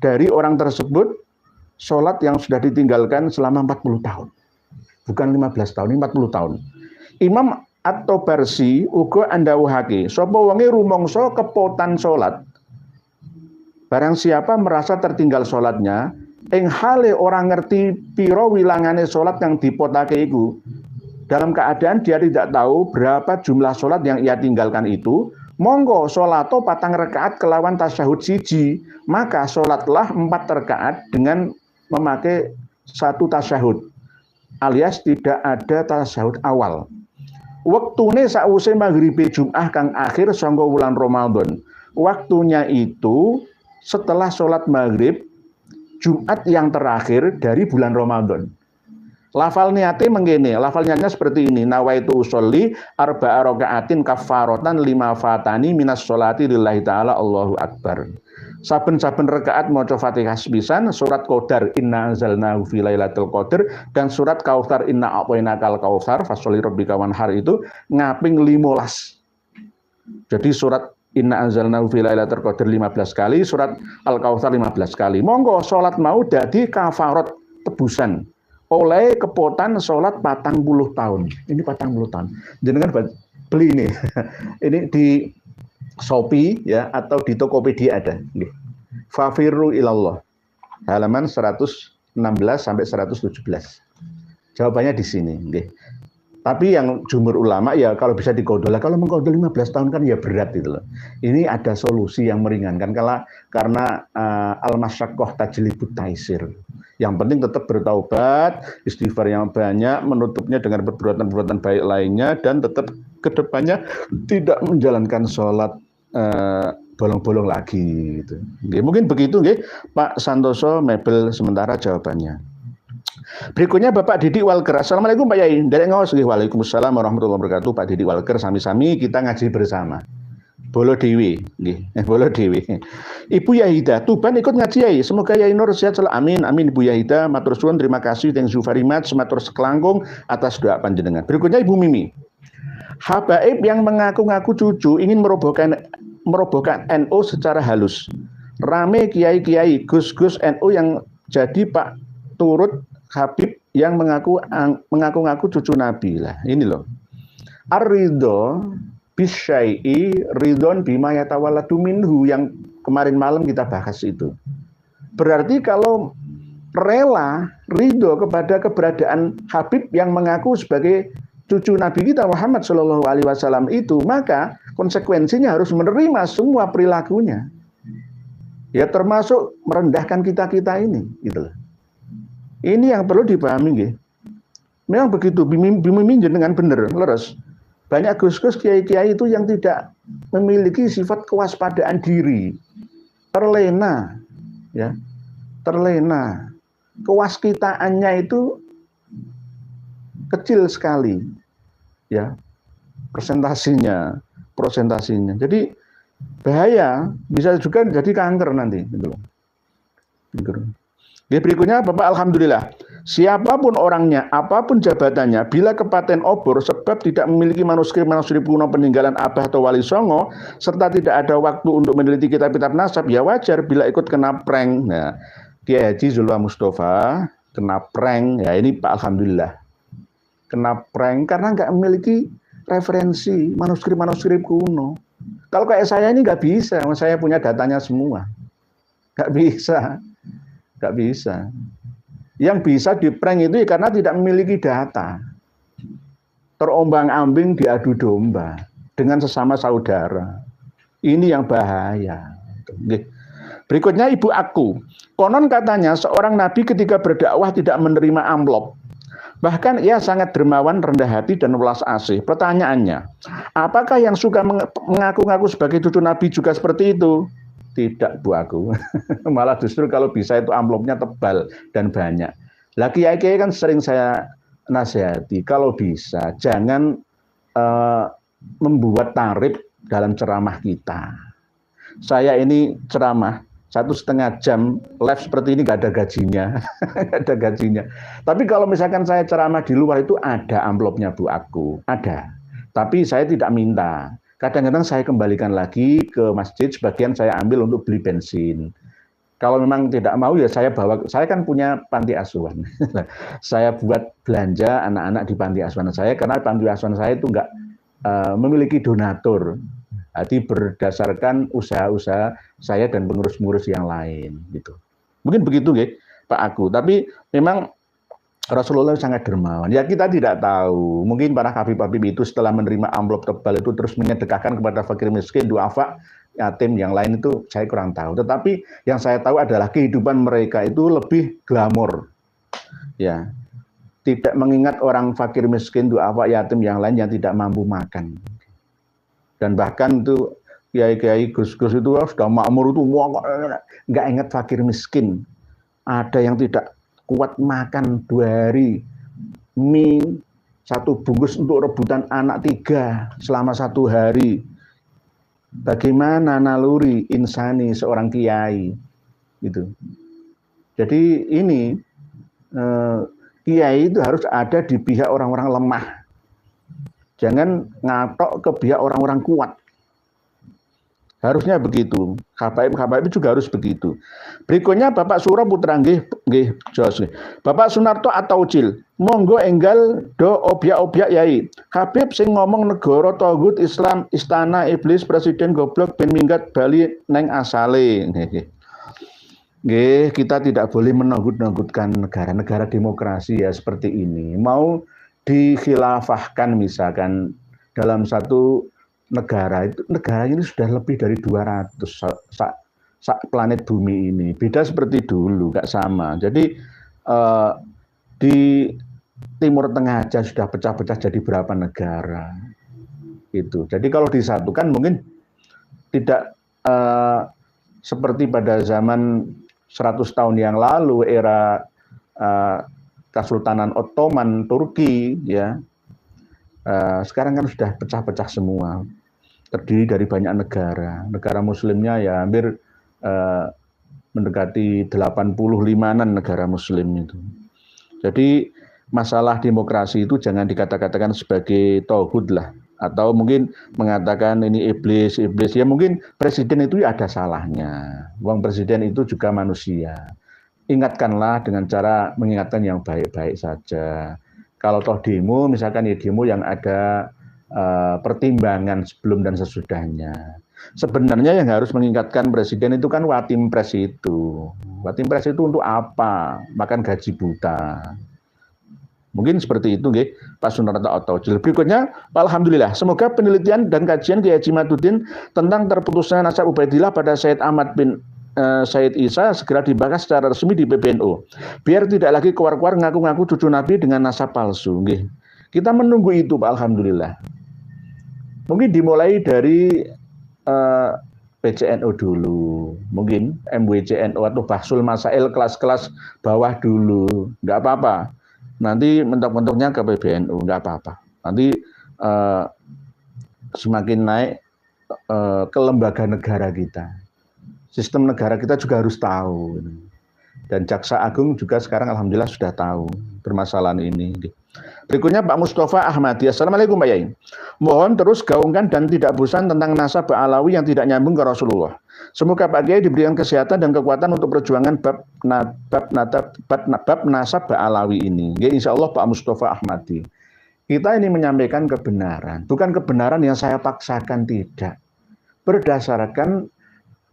dari orang tersebut sholat yang sudah ditinggalkan selama 40 tahun. Bukan 15 tahun, ini 40 tahun. Imam At-Tabarsi uga andhawuhake, sapa wonge rumangsa kepotan sholat, barang siapa merasa tertinggal sholatnya, ing hale orang ngerti piro wilangane sholat yang dipotake iku, dalam keadaan dia tidak tahu berapa jumlah sholat yang ia tinggalkan itu, monggo sholato 4 rakaat kelawan tasyahud siji, maka sholatlah 4 rakaat dengan memakai 1 tasyahud, alias tidak ada tasyahud awal. Waktune sakwise maghribe Jum'ah kang akhir sangka wulan Ramadan. Waktunya itu setelah sholat maghrib Jumat yang terakhir dari bulan Ramadan. Lafal niate mengene, lafal niatnya seperti ini, nawaitu usolli arba'a raka'atin kafaratan 5 fatani minas sholati lillahi ta'ala Allahu Akbar. Saben-saben rakaat maca Fatihah sepisan, surat Qadar inna anzalnahu fi lailatul qadar dan surat Kautsar inna a'tainakal kautsar fasholli rabbika wanhar itu ngaping 15. Jadi surat inna anzalnahu fi lailatul qadar 15 kali, surat Al-Kautsar 15 kali. Monggo salat mau dadi kafarat tebusan oleh kepotan salat 40 tahun. Ini 40 tahun. Jenengan beli ini. Ini di Shopee ya atau di Tokopedia ada. Fafiru ilallah. Halaman 116 sampai 117. Jawabannya di sini, nggih. Tapi yang jumhur ulama ya kalau bisa dikodol. Kalau mengkodol 15 tahun kan ya berat gitu loh. Ini ada solusi yang meringankan karena al-masyaqqah tajlibut taisir. Yang penting tetap bertaubat, istighfar yang banyak, menutupnya dengan perbuatan-perbuatan baik lainnya dan tetap kedepannya tidak menjalankan sholat bolong-bolong lagi gitu. Oke, mungkin begitu nggih Pak Santoso Mebel sementara jawabannya. Berikutnya Bapak Didik Walker. Assalamualaikum Pak Yai. Derek ngaos nggih. Waalaikumsalam warahmatullahi wabarakatuh. Pak Didik Walker, sami-sami kita ngaji bersama. Bolo Dewi nggih. Bolo Dewi. Ibu Yahida, Tuban ikut ngaji Yai. Semoga Yai Nur sehat selalu. Amin. Amin Ibu Yahida. Matur suwun, terima kasih thank you very much matur sekelangkung atas doa panjenengan. Berikutnya Ibu Mimi. Habaib yang mengaku-ngaku cucu ingin merobohkan NU secara halus. Rame kiai-kiai, gus-gus NU yang jadi Pak turut Habib yang mengaku-ngaku cucu Nabi lah. Ini loh. Ar-ridho bisyai'i ridhon bima yatawalladu minhu yang kemarin malam kita bahas itu. Berarti kalau rela ridho kepada keberadaan Habib yang mengaku sebagai cucu Nabi kita Muhammad Shallallahu Alaihi Wasallam itu, maka konsekuensinya harus menerima semua perilakunya. Ya termasuk merendahkan kita ini, gitu loh. Ini yang perlu dipahami, nggih. Memang begitu, bimbing dengan benar, leres. Banyak gus-gus kiai-kiai itu yang tidak memiliki sifat kewaspadaan diri, terlena, ya, terlena. Kewaskitaannya itu kecil sekali, ya, presentasinya. Jadi bahaya, bisa juga jadi kanker nanti, gitu. Berikutnya, Bapak, alhamdulillah, siapapun orangnya, apapun jabatannya, bila kepaten obor sebab tidak memiliki manuskrip kuno peninggalan Abah atau Wali Songo, serta tidak ada waktu untuk meneliti kitab-kitab nasab, ya wajar bila ikut kena prank. Nah, Kiai Haji Zulfa Mustafa kena prank, ya ini Pak, alhamdulillah, kena prank karena nggak memiliki referensi manuskrip kuno. Kalau kayak saya ini nggak bisa, saya punya datanya semua, nggak bisa. Yang bisa di-prank itu karena tidak memiliki data. Terombang-ambing diadu domba dengan sesama saudara. Ini yang bahaya. Berikutnya ibu aku. Konon katanya seorang nabi ketika berdakwah tidak menerima amplop. Bahkan ia sangat dermawan, rendah hati, dan welas asih. Pertanyaannya, apakah yang suka mengaku-ngaku sebagai cucu nabi juga seperti itu? Tidak, Bu aku. Malah justru kalau bisa itu amplopnya tebal dan banyak. Lah kiai-kiai kan sering saya nasihati, kalau bisa jangan membuat tarif dalam ceramah kita. Saya ini ceramah 1,5 jam live seperti ini nggak ada gajinya, nggak ada gajinya. Tapi kalau misalkan saya ceramah di luar itu ada amplopnya, Bu aku, ada. Tapi saya tidak minta. Kadang-kadang saya kembalikan lagi ke masjid, sebagian saya ambil untuk beli bensin. Kalau memang tidak mau ya saya bawa, saya kan punya panti asuhan. Saya buat belanja anak-anak di panti asuhan saya, karena panti asuhan saya itu enggak memiliki donatur. Jadi berdasarkan usaha-usaha saya dan pengurus-pengurus yang lain. Gitu. Mungkin begitu ya Pak aku, tapi memang Rasulullah sangat dermawan. Ya kita tidak tahu. Mungkin para habib-habib itu setelah menerima amplop tebal itu terus menyedekahkan kepada fakir miskin, duafa, yatim yang lain itu saya kurang tahu. Tetapi yang saya tahu adalah kehidupan mereka itu lebih glamor. Ya. Tidak mengingat orang fakir miskin, duafa, yatim yang lain yang tidak mampu makan. Dan bahkan itu kiai-kiai gus-gus itu sudah makmur itu nggak ingat fakir miskin. Ada yang tidak kuat makan 2 hari, mie 1 bungkus untuk rebutan anak 3 selama 1 hari. Bagaimana naluri insani seorang kiai, gitu. Jadi ini kiai itu harus ada di pihak orang-orang lemah, jangan ngatok ke pihak orang-orang kuat. Harusnya begitu. Habaib juga harus begitu. Berikutnya Bapak Suro Putra nggih Jos. Bapak Sunarto atau Cil, monggo enggal do obyak-obyak yai. Habib sing ngomong negara togut Islam, istana iblis, presiden goblok ben minggat bali neng asale. Nggih, kita tidak boleh menanggut-nanggutkan negara-negara demokrasi ya seperti ini. Mau dikhilafahkan misalkan dalam satu negara ini sudah lebih dari 200 planet bumi ini. Beda seperti dulu, nggak sama. Jadi di Timur Tengah aja sudah pecah-pecah jadi berapa negara. Itu. Jadi kalau disatukan mungkin tidak seperti pada zaman 100 tahun yang lalu era Kesultanan Ottoman Turki ya. Sekarang kan sudah pecah-pecah semua. Terdiri dari banyak negara. Negara muslimnya ya hampir mendekati 85-an negara muslim itu. Jadi masalah demokrasi itu jangan dikatakan sebagai tauhid lah. Atau mungkin mengatakan ini iblis. Ya mungkin presiden itu ada salahnya. Wong presiden itu juga manusia. Ingatkanlah dengan cara mengingatkan yang baik-baik saja. Kalau toh demo, misalkan ya demo yang ada pertimbangan sebelum dan sesudahnya. Sebenarnya yang harus mengingatkan presiden itu kan watim pres itu. Watim pres itu untuk apa? Makan gaji buta. Mungkin seperti itu nggih, Pak Sunarto atau Cil. Berikutnya, alhamdulillah, semoga penelitian dan kajian Kiai Haji Madudin tentang terputusnya nasab Ubaidillah pada Said Ahmad bin Said Isa segera dibahas secara resmi di PBNU. Biar tidak lagi keluar-keluar ngaku-ngaku cucu Nabi dengan nasab palsu. Nggih. Kita menunggu itu, Pak, alhamdulillah. Mungkin dimulai dari PCNO dulu, mungkin MWCNO atau Bahsul Masail kelas-kelas bawah dulu, nggak apa-apa. Nanti mentok-mentoknya ke PBNU, nggak apa-apa. Nanti semakin naik ke lembaga negara kita. Sistem negara kita juga harus tahu. Dan Jaksa Agung juga sekarang alhamdulillah sudah tahu permasalahan ini. Berikutnya Pak Mustafa Ahmadi. Assalamualaikum Pak Yai. Mohon terus gaungkan dan tidak bosan tentang nasab Alawi yang tidak nyambung ke Rasulullah. Semoga Pak Kiai diberikan kesehatan dan kekuatan untuk perjuangan bab nasab Alawi ini. Ya, insya Allah Pak Mustafa Ahmadi. Kita ini menyampaikan kebenaran, bukan kebenaran yang saya paksakan, tidak. Berdasarkan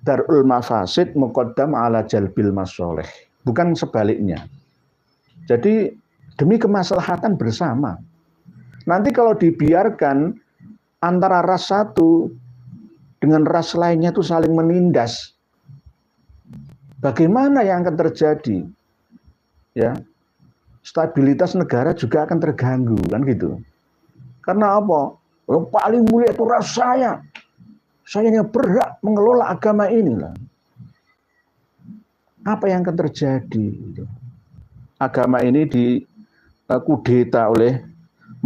Darul Mafasid muqaddam ala jalbil masoleh, bukan sebaliknya. Jadi demi kemaslahatan bersama. Nanti kalau dibiarkan antara ras satu dengan ras lainnya itu saling menindas, bagaimana yang akan terjadi? Ya, stabilitas negara juga akan terganggu, kan gitu. Karena apa? Yang paling mulia itu ras saya yang berhak mengelola agama inilah. Apa yang akan terjadi? Agama ini dikudeta oleh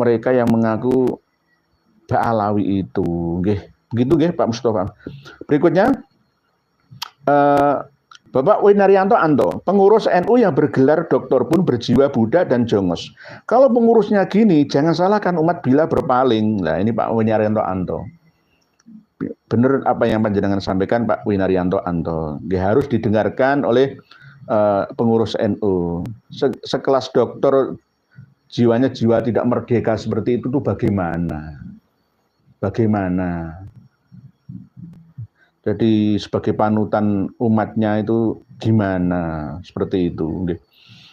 mereka yang mengaku Ba'alawi itu. Begitu Pak Mustafa. Berikutnya Bapak Winaryanto Anto, pengurus NU yang bergelar doktor pun berjiwa Buddha dan jongos. Kalau pengurusnya gini, jangan salahkan umat bila berpaling. Nah, ini Pak Winaryanto Anto. Benar apa yang panjenengan sampaikan Pak Winaryanto Anto. Dia harus didengarkan oleh pengurus NU. Sekelas dokter jiwanya jiwa tidak merdeka seperti itu tuh bagaimana? Bagaimana? Jadi sebagai panutan umatnya itu gimana? Seperti itu.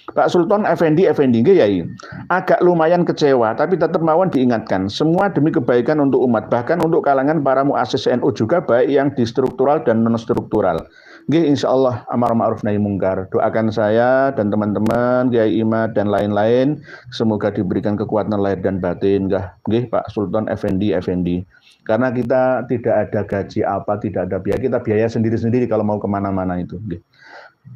Pak Sultan Effendi Yai, agak lumayan kecewa, tapi tetap mawon diingatkan, semua demi kebaikan untuk umat, bahkan untuk kalangan para muassis NU juga, baik yang di struktural dan non struktural. Insya Allah amar ma'ruf nahi mungkar. Doakan saya dan teman-teman, Kiai Imad dan lain-lain, semoga diberikan kekuatan lahir dan batin. Pak Sultan Effendi. Karena kita tidak ada gaji apa, tidak ada biaya, kita biaya sendiri-sendiri kalau mau kemana-mana itu.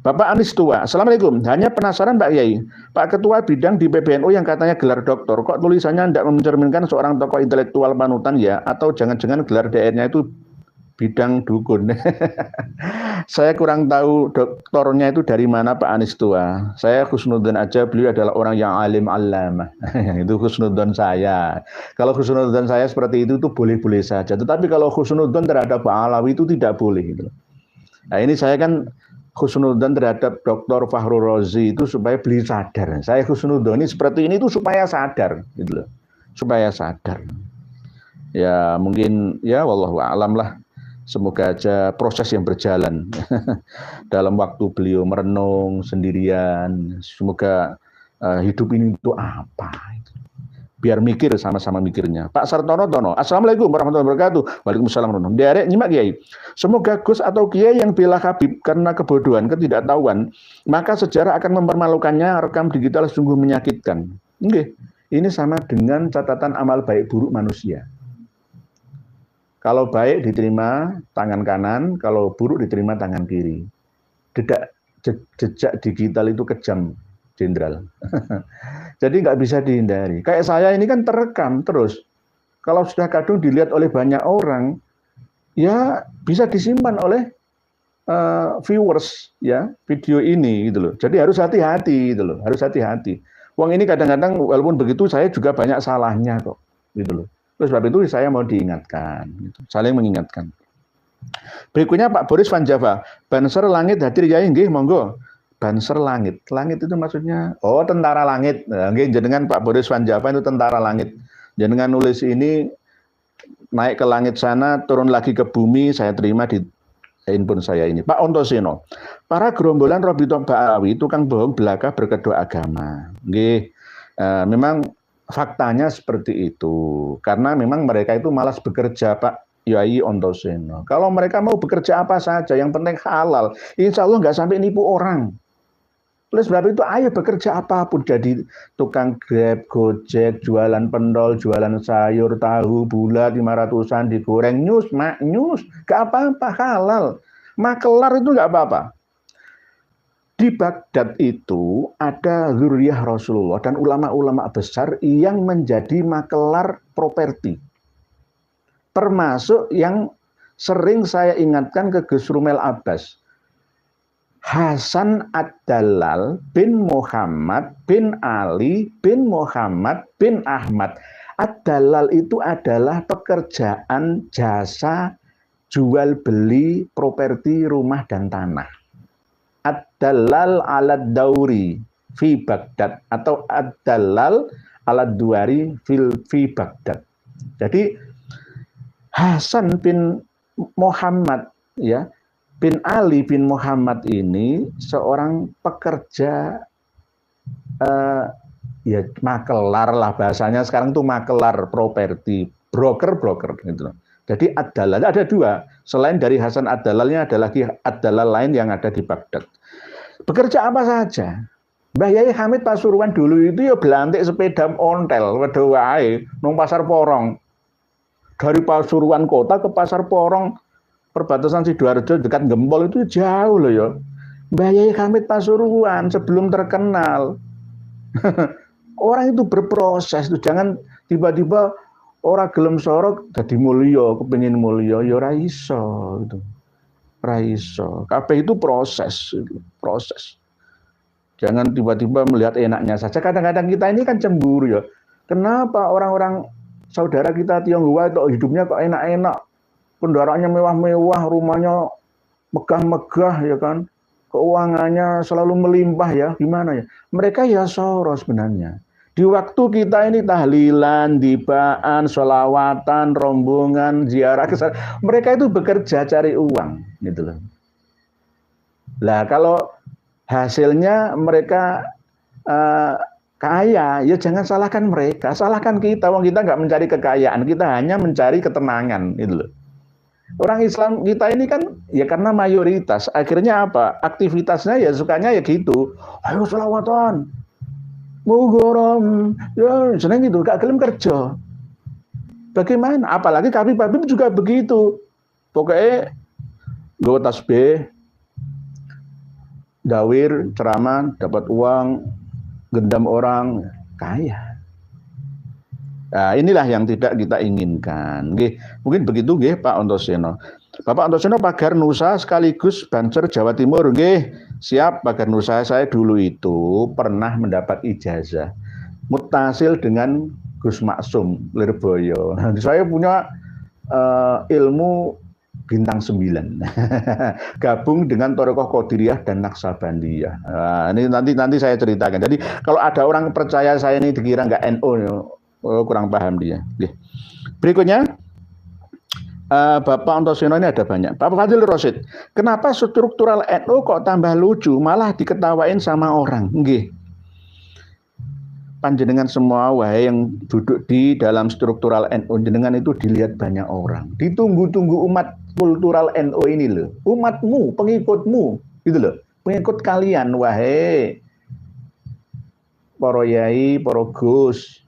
Bapak Anis Tua, Assalamualaikum. Hanya penasaran Pak Yai, Pak Ketua Bidang di PBNU yang katanya gelar doktor, kok tulisannya tidak mencerminkan seorang tokoh intelektual panutan ya? Atau jangan-jangan gelar DR-nya itu bidang dukun? Saya kurang tahu doktornya itu dari mana Pak Anis Tua. Saya husnudzon aja, beliau adalah orang yang alim allamah. Itu husnudzon saya. Kalau husnudzon saya seperti itu boleh-boleh saja. Tetapi kalau husnudzon terhadap Pak Alawi itu tidak boleh. Gitu. Nah ini saya kan husnudzon terhadap Dr. Fahru Rozi itu supaya beliau sadar. Saya husnudzoni seperti ini itu supaya sadar, gitu loh. Supaya sadar. Ya mungkin ya wallahu a'lam lah. Semoga aja proses yang berjalan dalam waktu beliau merenung sendirian. Semoga hidup ini itu apa? Biar mikir, sama-sama mikirnya. Pak Sartono Tono, Assalamualaikum warahmatullahi wabarakatuh. Waalaikumsalam warahmatullahi wabarakatuh. Derek nyimak Kiai. Semoga Gus atau Kiai yang bela Habib karena kebodohan, ketidaktahuan, maka sejarah akan mempermalukannya. Rekam digital sungguh menyakitkan. Ini sama dengan catatan amal baik buruk manusia. Kalau baik diterima tangan kanan, kalau buruk diterima tangan kiri. Jejak digital itu kejam, Jenderal. Jadi nggak bisa dihindari. Kayak saya ini kan terekam terus. Kalau sudah kadung dilihat oleh banyak orang, ya bisa disimpan oleh viewers ya video ini gitu loh. Jadi harus hati-hati gitu loh. Harus hati-hati. Wong ini kadang-kadang walaupun begitu saya juga banyak salahnya kok gitu loh. Terus sebab itu saya mau diingatkan, gitu. Saling mengingatkan. Berikutnya Pak Boris Van Java, Banser Langit hadir ya nggih monggo. Banser Langit. Langit itu maksudnya tentara langit. Nah, jenengan Pak Boris Van Java itu tentara langit. Jenengan nulis ini naik ke langit sana, turun lagi ke bumi, saya terima di handphone saya ini. Pak Ontoseno. Para gerombolan Robito Ba'alawi tukang bohong belaka berkedok agama. Nggih. Memang faktanya seperti itu. Karena memang mereka itu malas bekerja, Pak Yai Ontoseno. Kalau mereka mau bekerja apa saja, yang penting halal. Insya Allah nggak sampai nipu orang. Oleh sebab itu ayo bekerja apapun, jadi tukang Grab, Gojek, jualan pentol, jualan sayur, tahu, bulat 500-an digoreng, nyus, gak apa-apa, halal. Makelar itu gak apa-apa. Di Baghdad itu ada zuriyah Rasulullah dan ulama-ulama besar yang menjadi makelar properti. Termasuk yang sering saya ingatkan ke Gus Rumel Abbas. Hasan Ad-Dalal bin Muhammad bin Ali bin Muhammad bin Ahmad. Ad-Dalal itu adalah pekerjaan jasa jual beli properti rumah dan tanah. Ad-Dalal alad dauri fi Baghdad atau Ad-Dalal alad duari fi Baghdad. Jadi Hasan bin Muhammad ya bin Ali bin Muhammad ini seorang pekerja ya makelar lah bahasanya sekarang tuh makelar properti, broker gitu. Jadi Ad-Dalal ada dua, selain dari Hasan Ad-Dalalnya ada lagi Ad-Dalal lain yang ada di Baghdad. Bekerja apa saja. Mbah Yai Hamid Pasuruan dulu itu ya belantik sepeda ontel wedha wae nang Pasar Porong. Dari Pasuruan kota ke Pasar Porong perbatasan Sidoarjo dekat Gempol itu jauh loh ya. Mbah Yai Hamid Pasuruan sebelum terkenal. Orang itu berproses tuh, jangan tiba-tiba orang gelem sorok dadi mulya, kepengin mulya ya ora iso gitu. Ora iso. Kabeh itu proses. Jangan tiba-tiba melihat enaknya saja. Kadang-kadang kita ini kan cemburu ya. Kenapa orang-orang saudara kita Tionghoa itu hidupnya kok enak-enak? Kendaraannya mewah-mewah, rumahnya megah-megah ya kan, keuangannya selalu melimpah ya, gimana ya? Mereka ya soro sebenarnya. Di waktu kita ini tahlilan, dibaan, sholawatan, rombongan, ziarah kesana, mereka itu bekerja cari uang, gitu loh. Lah kalau hasilnya mereka kaya, ya jangan salahkan mereka, salahkan kita. Wong kita nggak mencari kekayaan, kita hanya mencari ketenangan, gitu loh. Orang Islam kita ini kan ya karena mayoritas, akhirnya apa? Aktivitasnya ya sukanya ya gitu. Ayo selawatan, mau gorom, ya seneng gitu, gak gelem kerja. Bagaimana? Apalagi Habib juga begitu. Pokoknya gue tasbih, dawir, ceramah, dapat uang, gendam orang, kaya. Nah, inilah yang tidak kita inginkan. Nggih, mungkin begitu nggih Pak Antosiono. Bapak Antosiono pagar Nusa sekaligus Banser Jawa Timur nggih. Siap pagar Nusa. Saya dulu itu pernah mendapat ijazah mutasil dengan Gus Maksum Lirboyo. Saya punya ilmu bintang 9. Gabung dengan Thariqah Qadiriyah dan Naksabandiyah. Nah, ini nanti saya ceritakan. Jadi kalau ada orang percaya saya ini dikira nggak NU, kurang paham dia. Berikutnya, Bapak Antosiono ini ada banyak. Bapak Fadil Rosid, kenapa struktural NU kok tambah lucu, malah diketawain sama orang? Nggih. Panjenengan semua wahai yang duduk di dalam struktural NU, jenengan itu dilihat banyak orang. Ditunggu-tunggu umat kultural NU ini loh. Umatmu, pengikutmu, gitu loh. Pengikut kalian, wahai para yai, para gus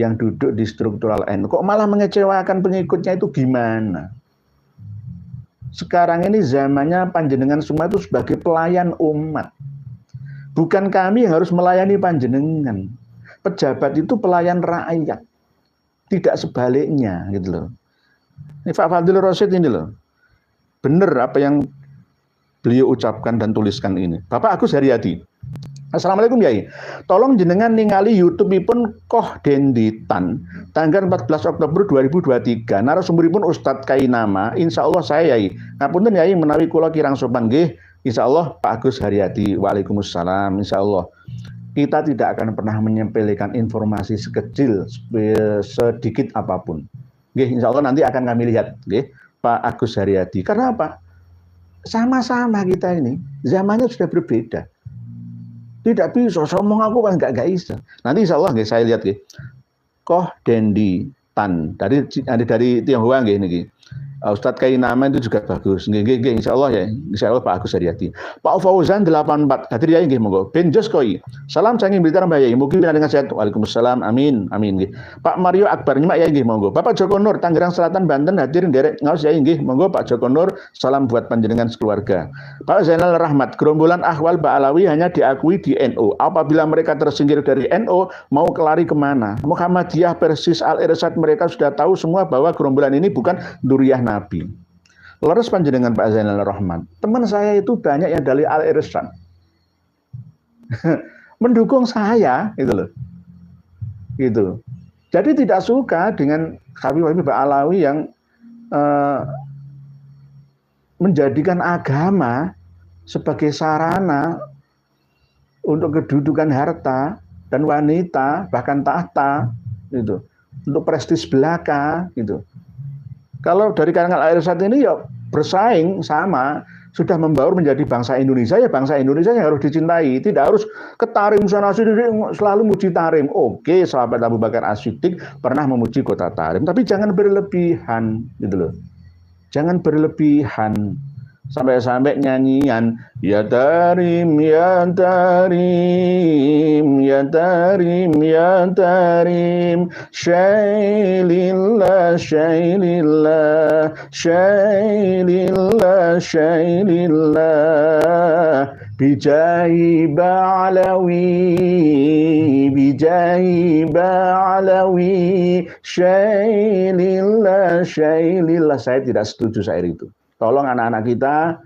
yang duduk di struktural NU, kok malah mengecewakan pengikutnya, itu gimana? Sekarang ini zamannya panjenengan semua itu sebagai pelayan umat. Bukan kami yang harus melayani panjenengan. Pejabat itu pelayan rakyat. Tidak sebaliknya, gitu loh. Ini Pak Fadil Rosid ini loh. Benar apa yang beliau ucapkan dan tuliskan ini. Bapak Agus Haryadi. Assalamualaikum Yai. Tolong jenengan ningali YouTube-ipun Koh Denditan tanggal 14 Oktober 2023. Narasumberipun Ustadz Kainama. Insyaallah saya Yai. Ngapunten Yai menawi kula kirang sopan nggih. Insyaallah Pak Agus Haryadi. Waalaikumsalam. Insyaallah kita tidak akan pernah menyepelekan informasi sekecil sedikit apapun. Nggih, insyaallah nanti akan kami lihat nggih Pak Agus Haryadi. Karena apa? Sama-sama kita ini zamannya sudah berbeda. Tidak bisa ngomong aku kan enggak bisa. Nanti insyaallah nggih saya lihat nggih. Koh Denditan dari Tionghoa nggih niki. Ustadz Kai Nama itu juga bagus. Nggih, insyaallah ya. Insyaallah Pak Agus Haryati. Pak Fauzan 84. Hadir ya nggih monggo. Ben Joskoi. Salam saking Blitar Mbak Yai. Mugi dengan sehat. Waalaikumsalam. Amin. Amin nggih. Pak Mario Akbar nyimak ya nggih monggo. Bapak Joko Nur Tangerang Selatan Banten hadir nderek ngaos ya nggih. Monggo Pak Joko Nur. Salam buat panjenengan sekeluarga. Pak Zainal Rahmat. Gerombolan Ahwal Ba'alawi hanya diakui di NU. Apabila mereka tersingkir dari NU, mau kelari kemana? Muhammadiyah, Persis, Al-Irsyad mereka sudah tahu semua bahwa gerombolan ini bukan Duriyah Nabi. Leres panjenengan Pak Zainal Rahman. Teman saya itu banyak yang dari Al-Irsyad. Mendukung saya, gitu loh. Gitu. Jadi tidak suka dengan Habib Ba'alawi yang menjadikan agama sebagai sarana untuk kedudukan harta dan wanita, bahkan tahta, gitu. Untuk prestis belaka, gitu. Kalau dari kalangan Al-Irsyad ini ya bersaing sama, sudah membaur menjadi bangsa Indonesia, ya bangsa Indonesia yang harus dicintai. Tidak harus ke Tarim sana sini selalu muji Tarim. Oke, sahabat Abu Bakar As-Siddiq pernah memuji kota Tarim, tapi jangan berlebihan, gitu loh. Jangan berlebihan. Sampai-sampai nyanyian ya Tarim ya Tarim ya Tarim ya Tarim syailillah syailillah syailillah syailillah bijahi ba'alawi syailillah syailillah. Saya tidak setuju syair itu. Tolong anak-anak kita,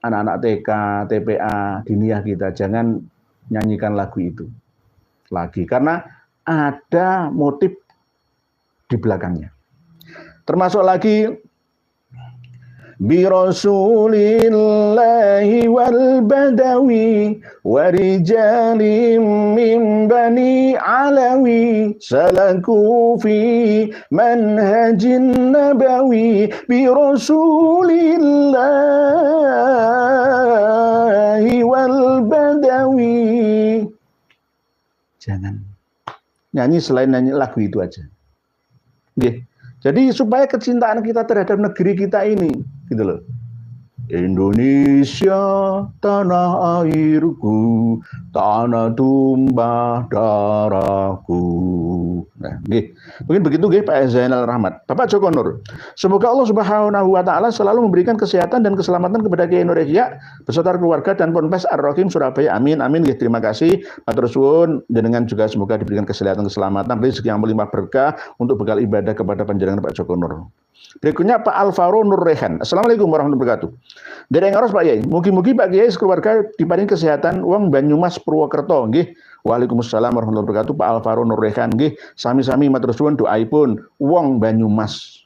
anak-anak TK, TPA, diniyah kita, jangan nyanyikan lagu itu lagi. Karena ada motif di belakangnya. Termasuk lagi, bi rasulillahi wal badawi wa rijalim min bani alawi salaku fi manhajin nabawi bi rasulillahi wal badawi. Jangan nyanyi selain nyanyi lagu itu aja. Nggih. Jadi supaya kecintaan kita terhadap negeri kita ini, gitu loh. Indonesia tanah airku, tanah tumpah darahku. Nah, nggih. Mungkin begitu nggih Pak Zainal Rahmat. Bapak Joko Nur. Semoga Allah Subhanahu wa taala selalu memberikan kesehatan dan keselamatan kepada Kiai Nur Yahya beserta keluarga dan Ponpes Ar-Rahim Surabaya. Amin amin nggih. Terima kasih. Matur suwun jenengan juga semoga diberikan kesehatan keselamatan rezeki yang melimpah berkah untuk bekal ibadah kepada panjenengan Pak Joko Nur. Berikutnya Pak Alvaro Nur Rehan. Assalamualaikum warahmatullahi wabarakatuh. Dari Ngaros Pak Yai. Mugi-mugi Pak Kiai sekeluarga diparingi kesehatan wong Banyumas Purwokerto nggih. Waalaikumsalam warahmatullahi wabarakatuh. Pak Alvaro Nur Rehan nggih. Sami-sami matur suwun doaipun wong Banyumas.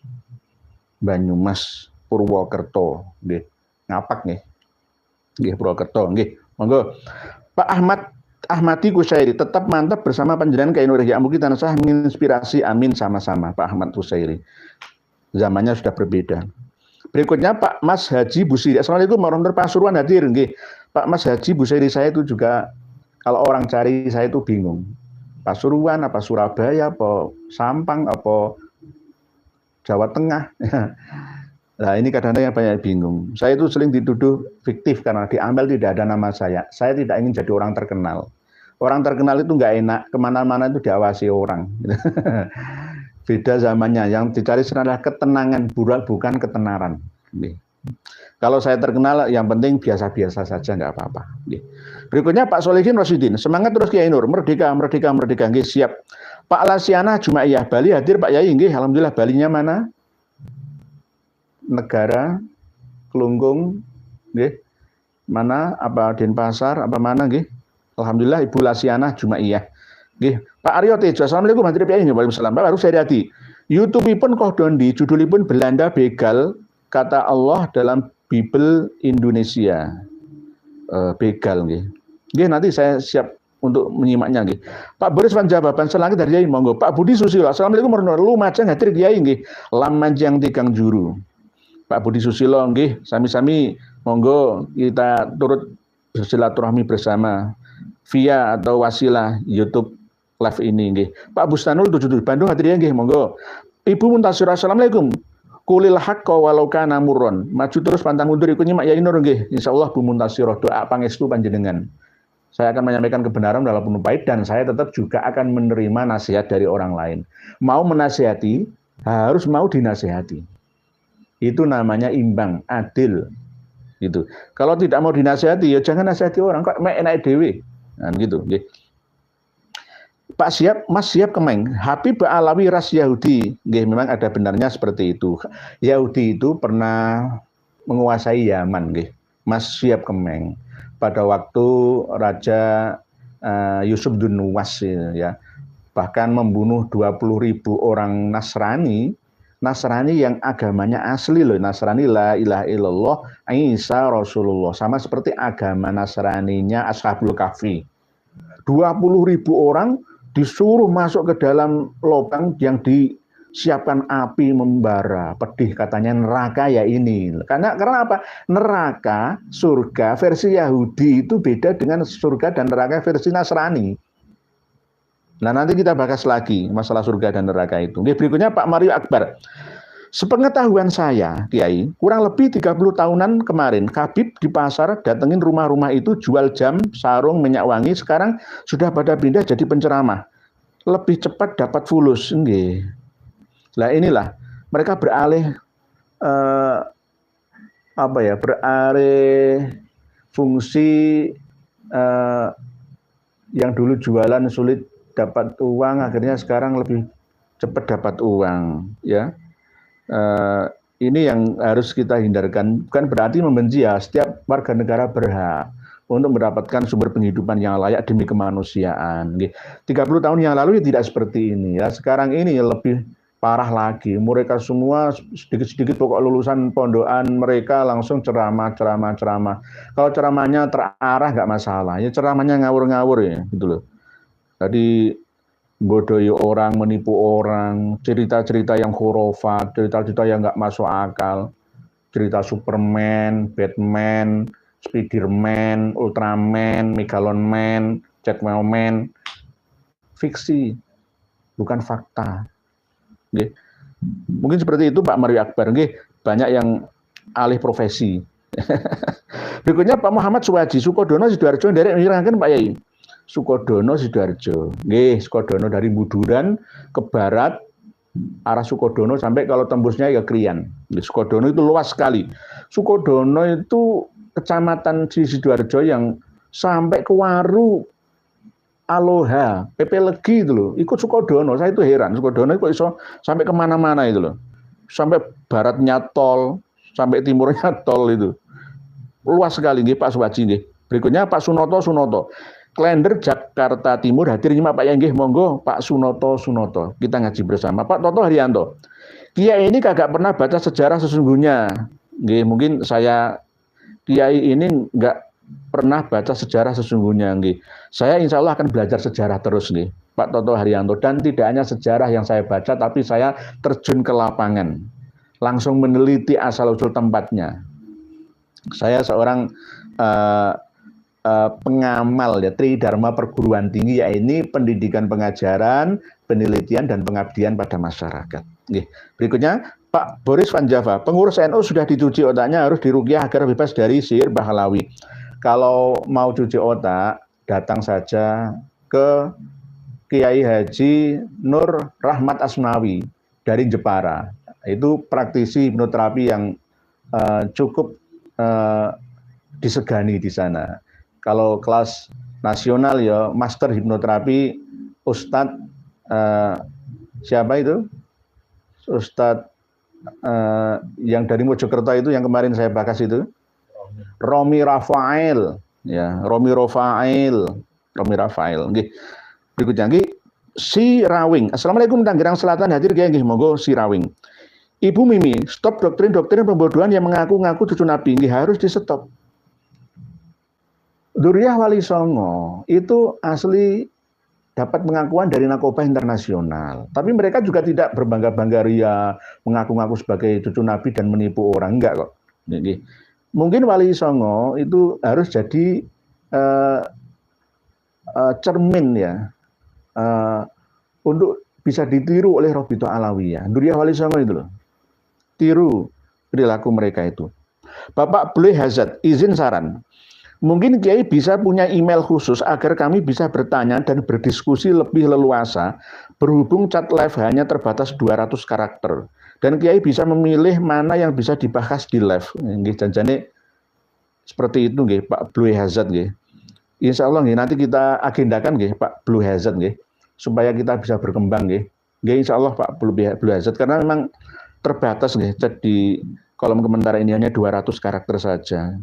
Banyumas Purwokerto nggih. Ngapak nggih. Nggih Purwokerto nggih. Monggo. Pak Ahmadi Kusairi tetap mantap bersama panjenengan Kiai Nur Yahya. Mugi tansah menginspirasi. Amin sama-sama Pak Ahmad Kusairi. Zamannya sudah berbeda. Berikutnya Pak Mas Haji Busiri. Assalamualaikum warahmatullahi wabarakatuh. Pasuruan hadir nggih. Pak Mas Haji Busiri, saya itu juga kalau orang cari saya itu bingung. Pasuruan apa Surabaya apa Sampang apa Jawa Tengah. Nah, ini kadang-kadang yang banyak bingung. Saya itu sering dituduh fiktif karena di Amel tidak ada nama saya. Saya tidak ingin jadi orang terkenal. Orang terkenal itu nggak enak, kemana-mana itu diawasi orang. Beda zamannya, yang dicari adalah ketenangan, bukan ketenaran. Kalau saya terkenal, yang penting biasa-biasa saja, nggak apa-apa. Berikutnya Pak Solihin Rosidin, semangat terus Kiai Nur, merdeka, merdeka, merdeka, nggih, siap. Pak Lasiana Jumaiyah, Bali hadir Pak Yai, nggih, alhamdulillah. Balinya mana? Negara, Kelungkung, nggih, mana? Apa Denpasar, apa mana, nggih? Alhamdulillah Ibu Lasiana Jumaiyah. Nggih, Pak Aryo Tejo, assalamualaikum warahmatullahi wabarakatuh. Waalaikumsalam. Pak Baru Seriati. YouTube-ipun Kohdondi, judulipun Belanda Begal, kata Allah dalam Bible Indonesia. Begal nggih. Nggih, nanti saya siap untuk menyimaknya nggih. Pak Boris Van Jababan Selangit dari Yai monggo. Pak Budi Susilo, assalamualaikum warahmatullahi wabarakatuh. Lumajang hadir Kiai nggih. Lamanjang Tigang Juru. Pak Budi Susilo nggih, sami-sami monggo kita turut bersilaturahmi bersama via atau wasilah YouTube live ini nggih. Pak Bustanul 77 Bandung hadir nggih monggo. Ibu Muntasir assalamualaikum. Kulil haqqa walau kana murron. Maju terus pantang mundur iku nyimak Yai Nur nggih. Insyaallah Bu Muntasirah doa pangestu panjenengan. Saya akan menyampaikan kebenaran walaupun pahit dan saya tetap juga akan menerima nasihat dari orang lain. Mau menasihati, harus mau dinasihati. Itu namanya imbang, adil. Gitu. Kalau tidak mau dinasihati, ya jangan nasihati orang. Kok enak dewe. Nah, gitu. Nggih. Pak Siap, Mas Siap Kemeng, Habib Alawi ras Yahudi. Nggih, memang ada benarnya seperti itu. Yahudi itu pernah menguasai Yaman, nggih. Mas Siap Kemeng. Pada waktu Raja Yusuf Dunwas ya, bahkan membunuh 20.000 orang Nasrani yang agamanya asli loh, Nasrani la ilaha illallah, Isa Rasulullah, sama seperti agama Nasraninya Ashabul Kahfi. 20.000 orang disuruh masuk ke dalam lubang yang disiapkan api membara, pedih katanya neraka ya ini. Karena apa? Neraka, surga versi Yahudi itu beda dengan surga dan neraka versi Nasrani. Nah, nanti kita bahas lagi masalah surga dan neraka itu. Oke, berikutnya Pak Mario Akbar. Sepengetahuan saya, Kiai, kurang lebih 30 tahunan kemarin, Habib di pasar datengin rumah-rumah itu jual jam, sarung, minyak wangi, sekarang sudah pada pindah jadi penceramah. Lebih cepat dapat fulus. Nggih. Nah, inilah mereka beralih beralih fungsi yang dulu jualan sulit dapat uang, akhirnya sekarang lebih cepat dapat uang, ya. Ini yang harus kita hindarkan. Bukan berarti membenci ya. Setiap warga negara berhak untuk mendapatkan sumber penghidupan yang layak demi kemanusiaan. 30 tahun yang lalu ya tidak seperti ini ya. Sekarang ini lebih parah lagi. Mereka semua sedikit-sedikit pokok lulusan pondokan mereka langsung ceramah. Kalau ceramahnya terarah nggak masalah. Ya ceramahnya ngawur-ngawur ya, gitu loh. Tadi bodohi orang, menipu orang, cerita-cerita yang khurafat, cerita-cerita yang nggak masuk akal, cerita Superman, Batman, Spiderman, Ultraman, Megalonman, Catwoman, fiksi, bukan fakta. Nggih. Mungkin seperti itu Pak Mario Akbar. Nggih, banyak yang alih profesi. Berikutnya Pak Muhammad Suwaji, Sukodono Sidoarjo nderek nyirangaken Pak Yai. Sukodono Sidoarjo. Nggih, Sukodono dari Buduran ke barat arah Sukodono sampai kalau tembusnya ya Krian. Sukodono itu luas sekali. Sukodono itu kecamatan di Sidoarjo yang sampai ke Waru, Aloha, PP Legi itu loh. Ikut Sukodono, saya itu heran. Sukodono kok iso sampai kemana-mana itu loh. Sampai baratnya tol, sampai timurnya tol itu. Luas sekali nggih Pak Suwaji nggih. Berikutnya Pak Sunoto. Klender Jakarta Timur hadir nyimak Pak Yanggih, monggo Pak Sunoto. Kita ngaji bersama. Pak Toto Haryanto. Kiai ini kagak pernah baca sejarah sesungguhnya. Nggih, mungkin saya Kiai ini nggak pernah baca sejarah sesungguhnya nggih. Saya insya Allah akan belajar sejarah terus nggih, Pak Toto Haryanto. Dan tidak hanya sejarah yang saya baca, tapi saya terjun ke lapangan, langsung meneliti asal-usul tempatnya. Saya seorang pengamal ya Tridharma Perguruan Tinggi, yaitu pendidikan pengajaran, penelitian dan pengabdian pada masyarakat. Nggih. Berikutnya Pak Boris Van Java, pengurus NU sudah dicuci otaknya, harus diruqyah agar bebas dari sihir Bahlawi. Kalau mau cuci otak, datang saja ke Kiai Haji Nur Rahmat Asnawi dari Jepara. Itu praktisi hipnoterapi yang cukup disegani di sana. Kalau kelas nasional ya master hipnoterapi Ustadz siapa itu? Ustadz yang dari Mojokerto itu yang kemarin saya bahas itu. Romi Rafael ya, Romi Rafael. Nggih. Berikutnya nggih Si Rawing. Assalamualaikum Tangerang Selatan, hadir nggih monggo Si Rawing. Ibu Mimi, stop doktrin pembodohan yang mengaku-ngaku cucu Nabi, nggih harus di stop. Duriyah Wali Songo itu asli dapat pengakuan dari Narkoba Internasional. Tapi mereka juga tidak berbangga-bangga ria, mengaku-ngaku sebagai cucu Nabi dan menipu orang. Enggak kok. Jadi, mungkin Wali Songo itu harus jadi cermin ya, untuk bisa ditiru oleh Robito Alawiyah. Duriyah Wali Songo itu loh. tiru perilaku mereka itu. Bapak Blue Hazard, izin saran. Mungkin Kiai bisa punya email khusus agar kami bisa bertanya dan berdiskusi lebih leluasa, berhubung chat live hanya terbatas 200 karakter. Dan Kiai bisa memilih mana yang bisa dibahas di live. Nggih, janjane seperti itu nggih, Pak Blue Hazard nggih. Insya Allah nggih, nanti kita agendakan nggih, Pak Blue Hazard nggih, supaya kita bisa berkembang nggih. Nggih, insya Allah Pak Blue Hazard, karena memang terbatas nggih, chat di kolom komentar ini hanya 200 karakter saja.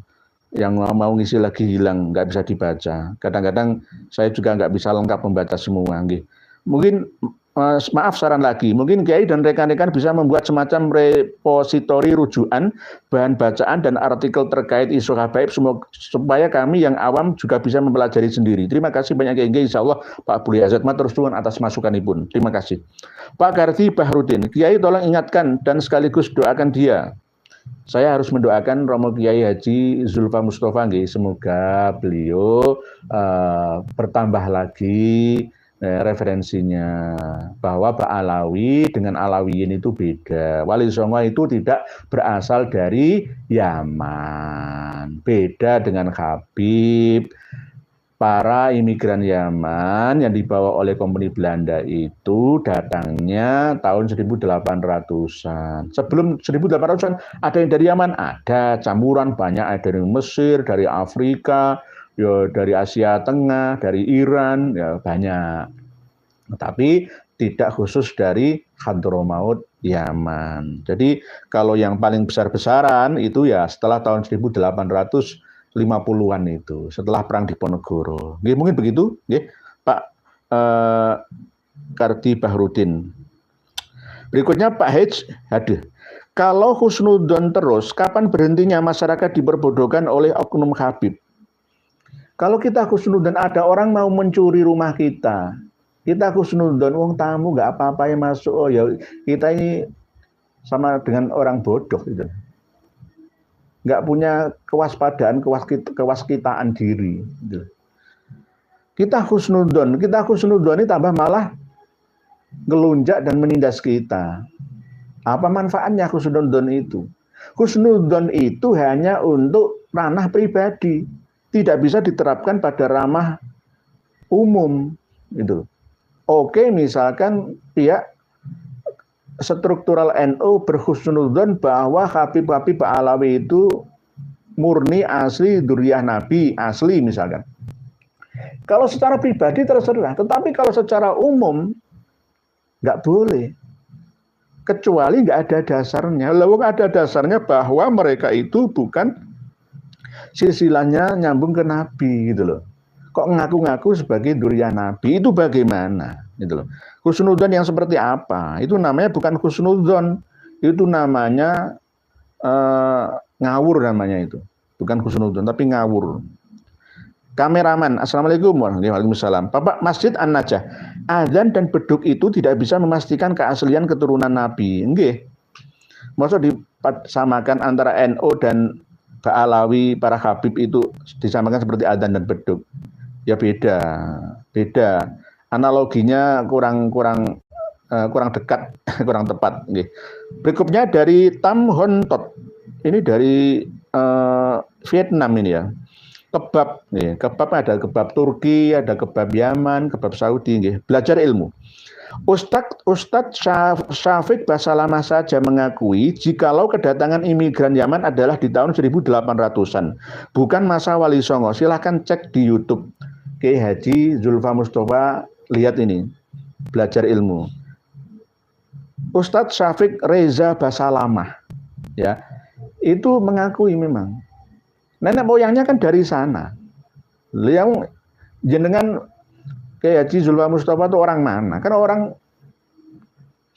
Yang mau ngisi lagi hilang, nggak bisa dibaca. Kadang-kadang saya juga nggak bisa lengkap membaca semua. Nggih. Mungkin maaf saran lagi, mungkin Kiai dan rekan-rekan bisa membuat semacam repositori rujukan, bahan bacaan dan artikel terkait isu habaib supaya kami yang awam juga bisa mempelajari sendiri. Terima kasih banyak Kiai. Insya Allah Pak Blue Hazard matur suwun atas masukanipun. Terima kasih. Pak Karti Bahrudin, Kiai tolong ingatkan dan sekaligus doakan dia. Saya harus mendoakan Romo Kiai Haji Zulfa Mustafa nggih, semoga beliau bertambah lagi referensinya, bahwa Pak Alawi dengan Alawiyin itu beda. Wali Songo itu tidak berasal dari Yaman, beda dengan Habib. Para imigran Yaman yang dibawa oleh kompeni Belanda itu datangnya tahun 1800-an. Sebelum 1800-an ada yang dari Yaman, ada campuran banyak, ada dari Mesir, dari Afrika, ya dari Asia Tengah, dari Iran, ya banyak. Tapi tidak khusus dari Hadramaut Yaman. Jadi kalau yang paling besar-besaran itu ya setelah tahun 1850-an itu, setelah perang Diponegoro. Mungkin begitu, Pak Karti Bahrudin. Berikutnya Pak Hej, aduh. Kalau husnudzon terus, kapan berhentinya masyarakat diperbodohkan oleh oknum Habib? Kalau kita husnudzon, ada orang mau mencuri rumah kita husnudzon, wong tamu nggak apa-apa yang masuk, oh ya kita ini sama dengan orang bodoh gitu. Nggak punya kewaspadaan, kewaskitaan diri. Gitu. Kita husnudzon ini tambah malah ngelunjak dan menindas kita. Apa manfaatnya husnudzon itu? Husnudzon itu hanya untuk ranah pribadi, tidak bisa diterapkan pada ranah umum. Gitu. Oke, misalkan pihak struktural NU berhusnudzon bahwa Habib-Habib Alawi itu murni asli dzurriyyah Nabi asli misalkan. Kalau secara pribadi terserah, tetapi kalau secara umum nggak boleh, kecuali nggak ada dasarnya. Lalu ada dasarnya bahwa mereka itu bukan silsilahnya nyambung ke Nabi gitu loh. Kok ngaku-ngaku sebagai dzurriyyah Nabi, itu bagaimana gitu loh. Husnudzon yang seperti apa? Itu namanya bukan husnudzon, itu namanya ngawur namanya itu. Bukan husnudzon tapi ngawur. Kameraman, Assalamualaikum warahmatullahi wabarakatuh. Bapak, Masjid An-Najah, azan dan beduk itu tidak bisa memastikan keaslian keturunan Nabi. Nggih. Maksud disamakan antara NU dan Ba'alawi, para Habib itu disamakan seperti azan dan beduk. Ya beda. Analoginya kurang dekat, kurang tepat. Berikutnya dari Tam Hon Tot. Ini dari Vietnam ini ya. Kebab, kebab ada kebab Turki, ada kebab Yaman, kebab Saudi. Belajar ilmu. Ustadz Syafiq Basalamah saja mengakui jikalau kedatangan imigran Yaman adalah di tahun 1800-an, bukan masa Wali Songo. Silahkan cek di YouTube. Kiai Haji Zulfa Mustafa, lihat ini, belajar ilmu. Ustadz Syafiq Reza Basalamah, ya, itu mengakui memang nenek moyangnya kan dari sana. Yang jenengan Kiai Haji Zulfa Mustafa itu orang mana? Kan orang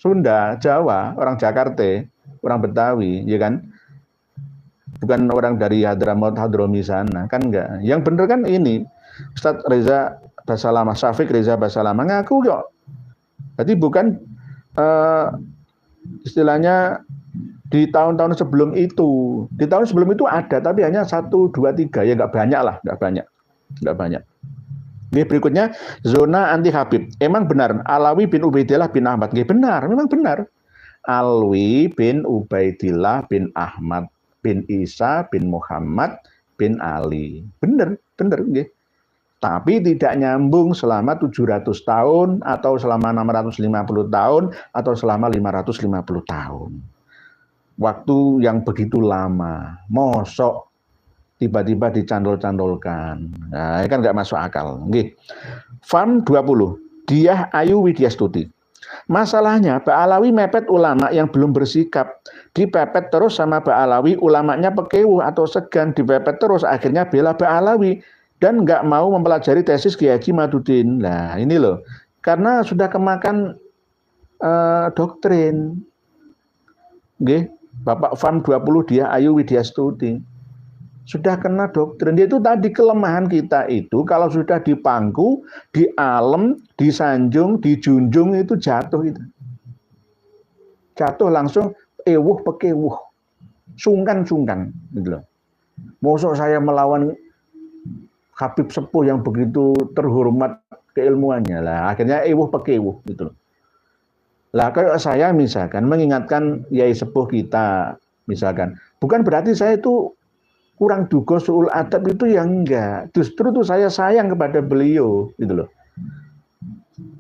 Sunda, Jawa, orang Jakarta, orang Betawi, ya kan? Bukan orang dari Hadramaut, Hadromi sana, kan enggak. Yang benar kan ini, Ustadz Reza Basalamah, Syafiq Reza Basalamah ngaku kok. Jadi bukan istilahnya di tahun-tahun sebelum itu. Di tahun sebelum itu ada, tapi hanya 1, 2, 3, ya enggak banyak lah, enggak banyak. Ini berikutnya, zona anti Habib. Emang benar Alawi bin Ubaidillah bin Ahmad? Nggih benar, memang benar. Alwi bin Ubaidillah bin Ahmad bin Isa bin Muhammad bin Ali. Bener nggih. Tapi tidak nyambung selama 700 tahun atau selama 650 tahun atau selama 550 tahun. Waktu yang begitu lama, mosok tiba-tiba dicandol-candolkan. Nah, ini kan nggak masuk akal. Nggih. Fam 20, Diah Ayu Widyastuti. Masalahnya Mbak Alawi mepet ulama yang belum bersikap, dipepet terus sama Mbak Alawi, ulamanya pekewuh atau segan, dipepet terus, akhirnya bela Mbak Alawi dan nggak mau mempelajari tesis Kiai Haji Madudin. Nah ini loh, karena sudah kemakan doktrin. Nggih, Bapak Fam 20 Diah Ayu Widyastuti. Sudah kena doktrin. Itu tadi kelemahan kita itu kalau sudah dipangku, dialem, disanjung, dijunjung itu jatuh itu. Jatuh langsung ewuh pekewuh. Sungkan-sungkan gitu loh. Mosok saya melawan Habib Sepuh yang begitu terhormat keilmuannya lah, akhirnya ewuh pekewuh gitu loh. Lah kayak saya misalkan mengingatkan Yai Sepuh kita misalkan, bukan berarti saya itu kurang duga suul adab itu yang enggak. Justru tuh saya sayang kepada beliau gitu loh.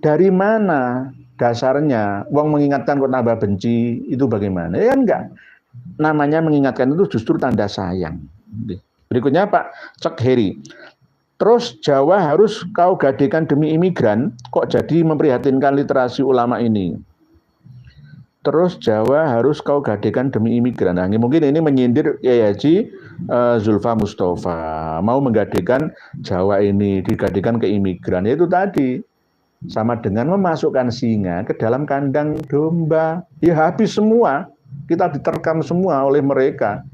Dari mana dasarnya wong mengingatkan kok tambah benci itu bagaimana? Ya enggak. Namanya mengingatkan itu justru tanda sayang. Berikutnya Pak Cek Heri. Terus Jawa harus kau gadekan demi imigran, kok jadi memprihatinkan literasi ulama ini. Terus Jawa harus kau gadekan demi imigran. Nah, mungkin ini menyindir Kiai Haji Zulfa Mustafa. Mau menggadekan Jawa ini, digadekan ke imigran. Itu tadi, sama dengan memasukkan singa ke dalam kandang domba. Ya habis semua, kita diterkam semua oleh mereka.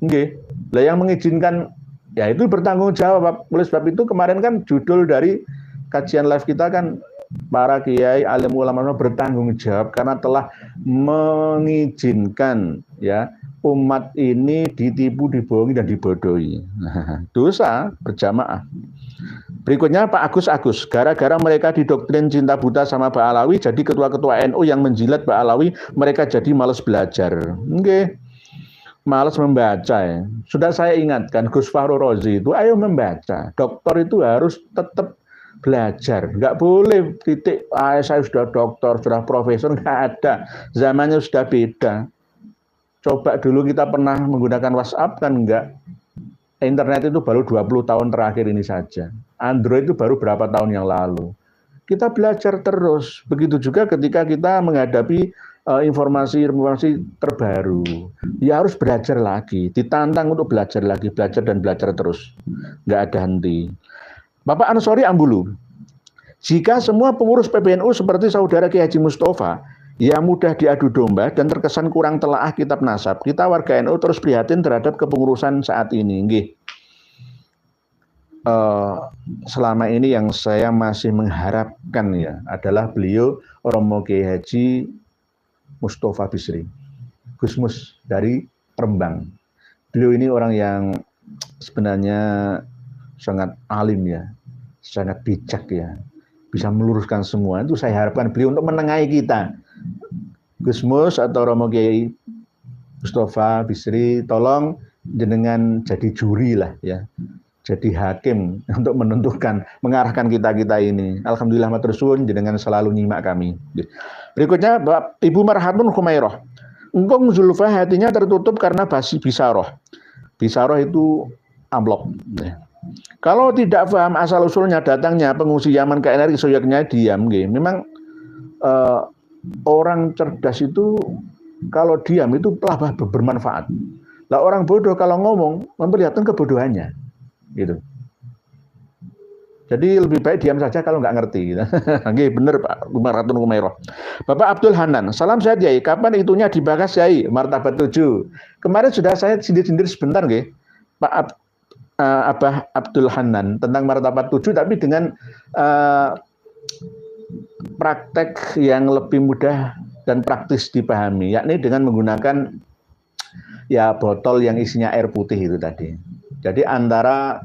Nggih. Lah yang mengizinkan, ya itu bertanggung jawab. Oleh sebab itu kemarin kan judul dari kajian live kita kan, para kiai alim ulama bertanggung jawab karena telah mengizinkan ya umat ini ditipu, dibohongi dan dibodohi. Dosa berjamaah. Berikutnya Pak Agus, gara-gara mereka didoktrin cinta buta sama Mbak Alawi, jadi ketua-ketua NU yang menjilat Mbak Alawi, mereka jadi malas belajar. Oke. Malas membaca ya. Sudah saya ingatkan Gus Fahru Rozi itu, ayo membaca. Dokter itu harus tetap belajar, nggak boleh titik saya sudah dokter, sudah profesor, nggak ada, zamannya sudah beda. Coba dulu kita pernah menggunakan WhatsApp kan enggak, internet itu baru 20 tahun terakhir ini saja, Android itu baru berapa tahun yang lalu. Kita belajar terus, begitu juga ketika kita menghadapi informasi terbaru, ya harus belajar lagi, ditantang untuk belajar lagi, belajar dan belajar terus, nggak ada henti. Bapak Ansori Ambulu, jika semua pengurus PBNU seperti saudara Kiai Haji Mustafa yang mudah diadu domba dan terkesan kurang telaah kitab nasab, kita warga NU terus prihatin terhadap kepengurusan saat ini. Nggih. Selama ini yang saya masih mengharapkan ya adalah beliau Romo Kiai Haji Mustafa Bisri, Gusmus dari Rembang. Beliau ini orang yang sebenarnya sangat alim ya, sangat bijak ya, bisa meluruskan semua. Itu saya harapkan beliau untuk menengahi kita. Gusmus atau Romo Kiai Mustafa Bisri, tolong jenengan jadi juri lah ya, jadi hakim untuk menentukan, mengarahkan kita-kita ini. Alhamdulillah matur suwun jenengan selalu nyimak kami. Berikutnya Bapak Ibu Marhatun Khumairah. Engkong Zulfa hatinya tertutup karena bisaroh. Bisaroh itu amplop. Kalau tidak paham asal usulnya datangnya pengungsi Yaman ke NRI, soyaknya diam. Memang orang cerdas itu kalau diam itu telah bermanfaat. Lah orang bodoh kalau ngomong memperlihatkan kebodohannya, gitu. Jadi lebih baik diam saja kalau nggak ngerti. Nggih, bener Pak Ratun Kumairah. Bapak Abdul Hanan, salam sehat Yai. Kapan itunya dibahas Yai? Martabat 7. Kemarin sudah saya sindir-sindir sebentar nggih, Pak Abah Abdul Hanan tentang martabat 7, tapi dengan praktek yang lebih mudah dan praktis dipahami, yakni dengan menggunakan ya botol yang isinya air putih itu tadi. Jadi antara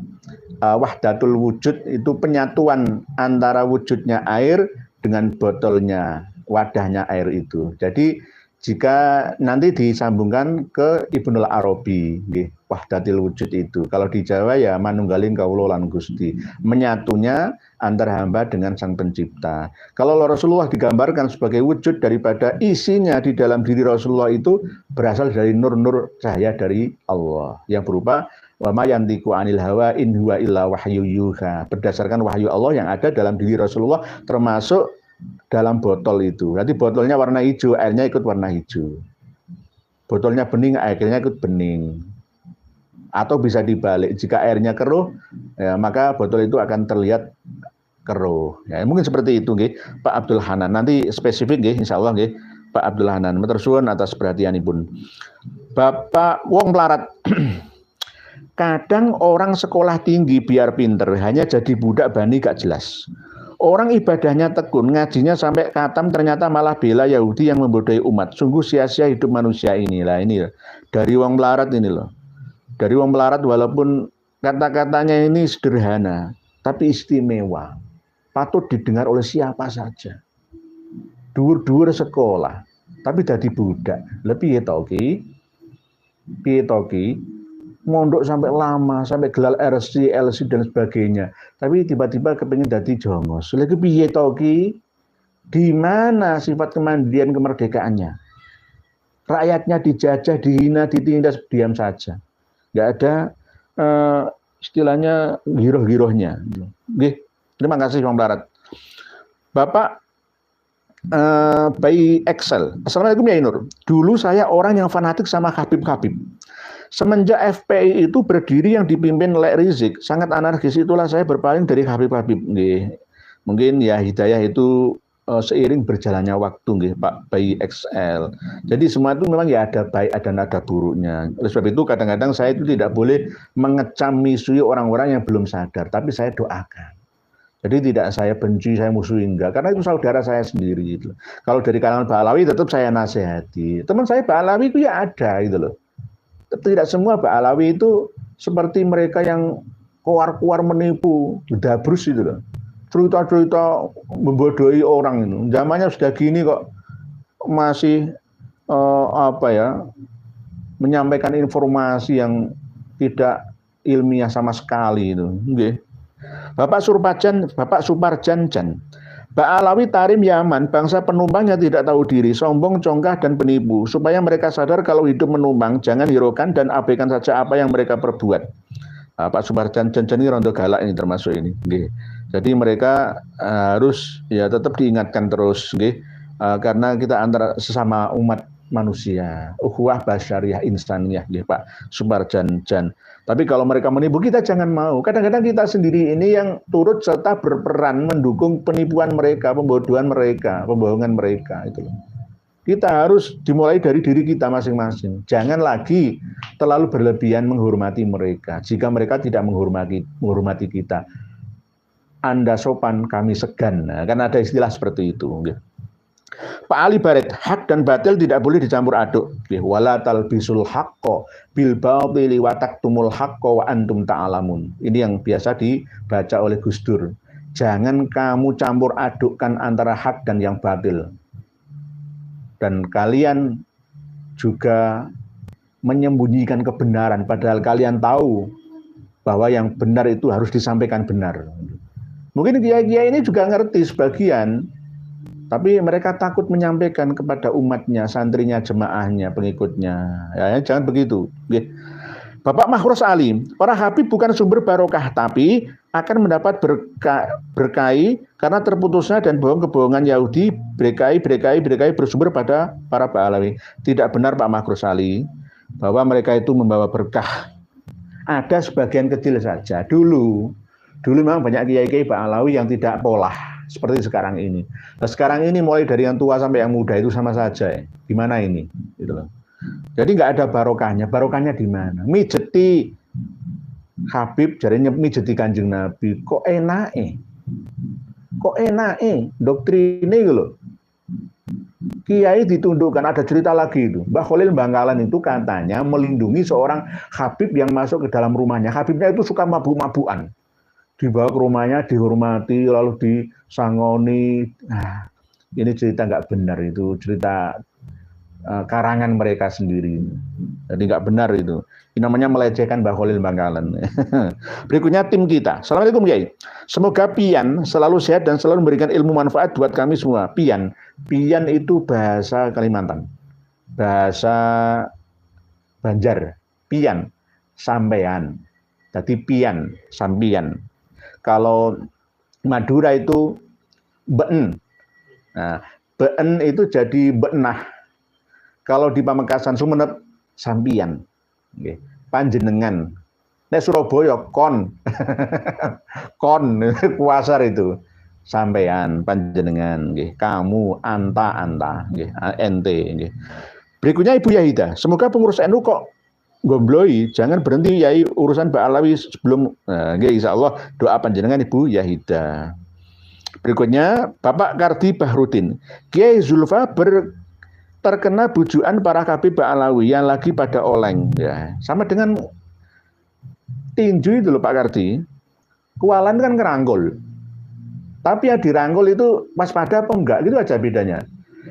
wahdatul wujud itu penyatuan antara wujudnya air dengan botolnya wadahnya air itu. Jadi jika nanti disambungkan ke Ibnul Arabi, nggih, wahdatil wujud itu. Kalau di Jawa ya manunggaling kawula lan Gusti, menyatunya antara hamba dengan Sang Pencipta. Kalau Rasulullah digambarkan sebagai wujud daripada isinya di dalam diri Rasulullah itu berasal dari nur-nur cahaya dari Allah yang berupa wa ma yantiqu anil hawa in huwa illa wahyu yuha. Berdasarkan wahyu Allah yang ada dalam diri Rasulullah, termasuk dalam botol itu. Nanti botolnya warna hijau, airnya ikut warna hijau. Botolnya bening, airnya ikut bening. Atau bisa dibalik, jika airnya keruh, ya, maka botol itu akan terlihat keruh. Ya, mungkin seperti itu, nggih, Pak Abdul Hanan. Nanti spesifik, nggih, insya Allah, nggih, Pak Abdul Hanan. Matur suwun atas perhatianipun. Bapak wong melarat. Kadang orang sekolah tinggi biar pinter, hanya jadi budak bani gak jelas. Orang ibadahnya tekun, ngajinya sampai khatam, ternyata malah bela Yahudi yang membodohi umat. Sungguh sia-sia hidup manusia inilah. Ini dari wong melarat ini loh. Dari wong melarat walaupun kata-katanya ini sederhana, tapi istimewa. Patut didengar oleh siapa saja. Dhuwur-dhuwur sekolah, tapi jadi budak. Lebih piye toki? Mondok sampai lama, sampai gelar RC, LC dan sebagainya. Tapi tiba-tiba kepingin dadi jongos. Lagi piye toki? Di mana sifat kemandirian kemerdekaannya? Rakyatnya dijajah, dihina, ditindas, diam saja. Nggak ada istilahnya giroh-girohnya. Terima kasih Bang Barat. Bapak Bayi Excel. Assalamualaikum ya Nur. Dulu saya orang yang fanatik sama Habib. Semenjak FPI itu berdiri yang dipimpin Lek Rizik, sangat anarkis, itulah saya berpaling dari Habib. Mungkin ya hidayah itu seiring berjalannya waktu, nggih, Pak Bayi XL. Jadi semua itu memang ya ada baik dan ada buruknya. Oleh sebab itu kadang-kadang saya itu tidak boleh mengecam misui orang-orang yang belum sadar, tapi saya doakan. Jadi tidak saya benci, saya musuhi, enggak, karena itu saudara saya sendiri gitu. Kalau dari kalangan Ba'alawi tetap saya nasihati. Teman saya Ba'alawi itu ya ada gitu loh. Tidak semua Ba'alawi itu seperti mereka yang keluar menipu, dabrus itu loh. Cerita-cerita membodohi orang itu. Zamannya sudah gini kok masih menyampaikan informasi yang tidak ilmiah sama sekali itu. Okay. Bapak Suparjan Jan. Ba'alawi Tarim Yaman, bangsa penumpangnya tidak tahu diri, sombong, congkah, dan penipu. Supaya mereka sadar kalau hidup menumpang, jangan hiraukan dan abaikan saja apa yang mereka perbuat. Pak Suparjan Jan ini rondo galak ini termasuk ini. Okay. Jadi mereka harus ya tetap diingatkan terus, okay? Karena kita antara sesama umat manusia, ukhuwah basyariah insaniyah, okay, Pak Suparjan Jan. Tapi kalau mereka menipu kita jangan mau. Kadang-kadang kita sendiri ini yang turut serta berperan mendukung penipuan mereka, pembodohan mereka, pembohongan mereka itu. Kita harus dimulai dari diri kita masing-masing. Jangan lagi terlalu berlebihan menghormati mereka. Jika mereka tidak menghormati kita, Anda sopan, kami segan. Nah, kan ada istilah seperti itu. Pak Ali Baret, hak dan batil tidak boleh dicampur aduk. Wala talbisul haqqo bil batili wa taktumul haqqo wa antum ta'lamun. Ini yang biasa dibaca oleh Gus Dur. Jangan kamu campur adukkan antara hak dan yang batil. Dan kalian juga menyembunyikan kebenaran padahal kalian tahu bahwa yang benar itu harus disampaikan benar. Mungkin kiai-kiai ini juga ngerti sebagian, tapi mereka takut menyampaikan kepada umatnya, santrinya, jemaahnya, pengikutnya. Ya, jangan begitu. Bapak Mahrus Ali, para habib bukan sumber barokah, tapi akan mendapat berkahi karena terputusnya dan kebohongan Yahudi, berkahi bersumber pada para Ba'alawi. Tidak benar Pak Mahrus Ali, bahwa mereka itu membawa berkah. Ada sebagian kecil saja. Dulu memang banyak kiai-kiai Ba'alawi yang tidak polah seperti sekarang ini. Nah, sekarang ini mulai dari yang tua sampai yang muda itu sama saja. Gimana ini? Gitu loh. Jadi nggak ada barokahnya. Barokahnya di mana? Mijeti Habib, jadinya mijeti Kanjeng Nabi. Kok enak? Doktrinnya gitu loh. Kiai ditundukkan, ada cerita lagi itu. Mbah Khalil Bangkalan itu katanya melindungi seorang Habib yang masuk ke dalam rumahnya. Habibnya itu suka dibawa ke rumahnya, dihormati, lalu disangoni. Nah, Ini cerita nggak benar, itu cerita karangan mereka sendiri. Jadi nggak benar itu. Ini namanya melecehkan Mbah Khalil Bangkalan. Berikutnya tim kita. Assalamualaikum Kiai. Semoga Pian selalu sehat dan selalu memberikan ilmu manfaat buat kami semua. Pian. Pian itu bahasa Kalimantan. Bahasa Banjar. Pian. Sampean. Jadi Pian. Sampian. Kalau Madura itu been. Nah, been itu jadi benah. Kalau di Pamekasan Sumenep sampian, okay. Panjenengan. Nek Surabaya kon, kon kuasar itu sampean, panjenengan, okay. Kamu, anta, okay. Ente. Okay. Berikutnya Ibu Yahida. Semoga pengurus NU kok gombloi, jangan berhenti Yai urusan Mbak Alawi sebelum, okay, insya Allah doa panjenengan Ibu Yahida. Berikutnya Bapak Kardi Bahrudin. Kiai Zulfa terkena bujuan para Habib Ba'alawi yang lagi pada oleng, ya. Sama dengan tinju itu loh Pak Kardi. Kualan kan ngerangkul. Tapi yang dirangkul itu waspada apa enggak, gitu aja bedanya.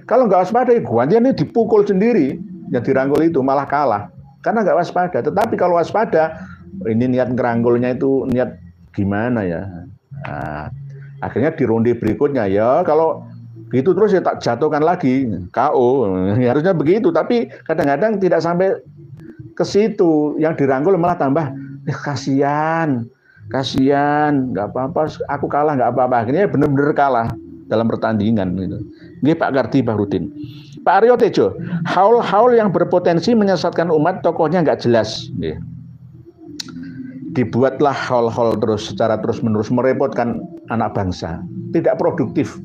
Kalau enggak waspada, gantian ini dipukul sendiri. Yang dirangkul itu malah kalah. Karena enggak waspada. Tetapi kalau waspada, ini niat ngerangkulnya itu niat gimana ya. Nah, akhirnya di ronde berikutnya ya, kalau gitu terus ya tak jatuhkan lagi, KO. Harusnya begitu, tapi kadang-kadang tidak sampai ke situ. Yang dirangkul malah tambah, kasihan, nggak apa-apa, aku kalah nggak apa-apa. Akhirnya benar-benar kalah dalam pertandingan. Gitu. Ini Pak Kardi Bahrudin. Pak Aryo Tejo, haul-haul yang berpotensi menyesatkan umat, tokohnya nggak jelas. Dibuatlah haul-haul terus secara terus-menerus merepotkan anak bangsa, tidak produktif.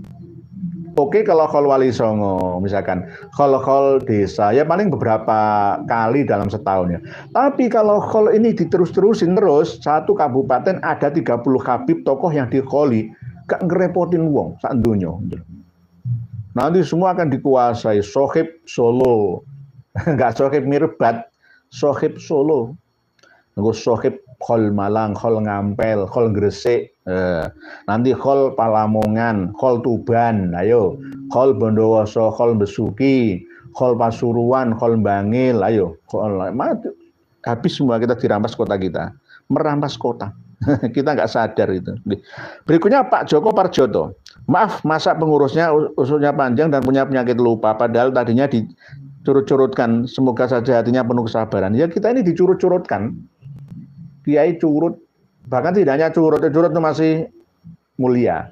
Oke, kalau Khol Wali Songo, misalkan Khol desa, ya paling beberapa kali dalam setahun ya. Tapi kalau Khol ini diterus-terusin terus, satu kabupaten ada 30 habib tokoh yang dikholi, gak ngerepotin wong sak donya. Nanti semua akan dikuasai Sohib Solo, nggak Sohib Mirbat, Sohib Solo, nggak Sohib Khol Malang, Khol Ngampel, Khol Gresik. Nanti Khol Palamongan, Khol Tuban, ayo, Khol Bondowoso, Khol Besuki, Khol Pasuruan, Khol Bangil, ayo, habis semua kita dirampas kota kita, merampas kota. Kita nggak sadar itu. Berikutnya Pak Joko Parjoto. Maaf, masa pengurusnya usulnya panjang dan punya penyakit lupa, padahal tadinya dicurut-curutkan. Semoga saja hatinya penuh kesabaran. Ya kita ini dicurut-curutkan. Kiai curut. Bahkan tidak hanya curut itu masih mulia.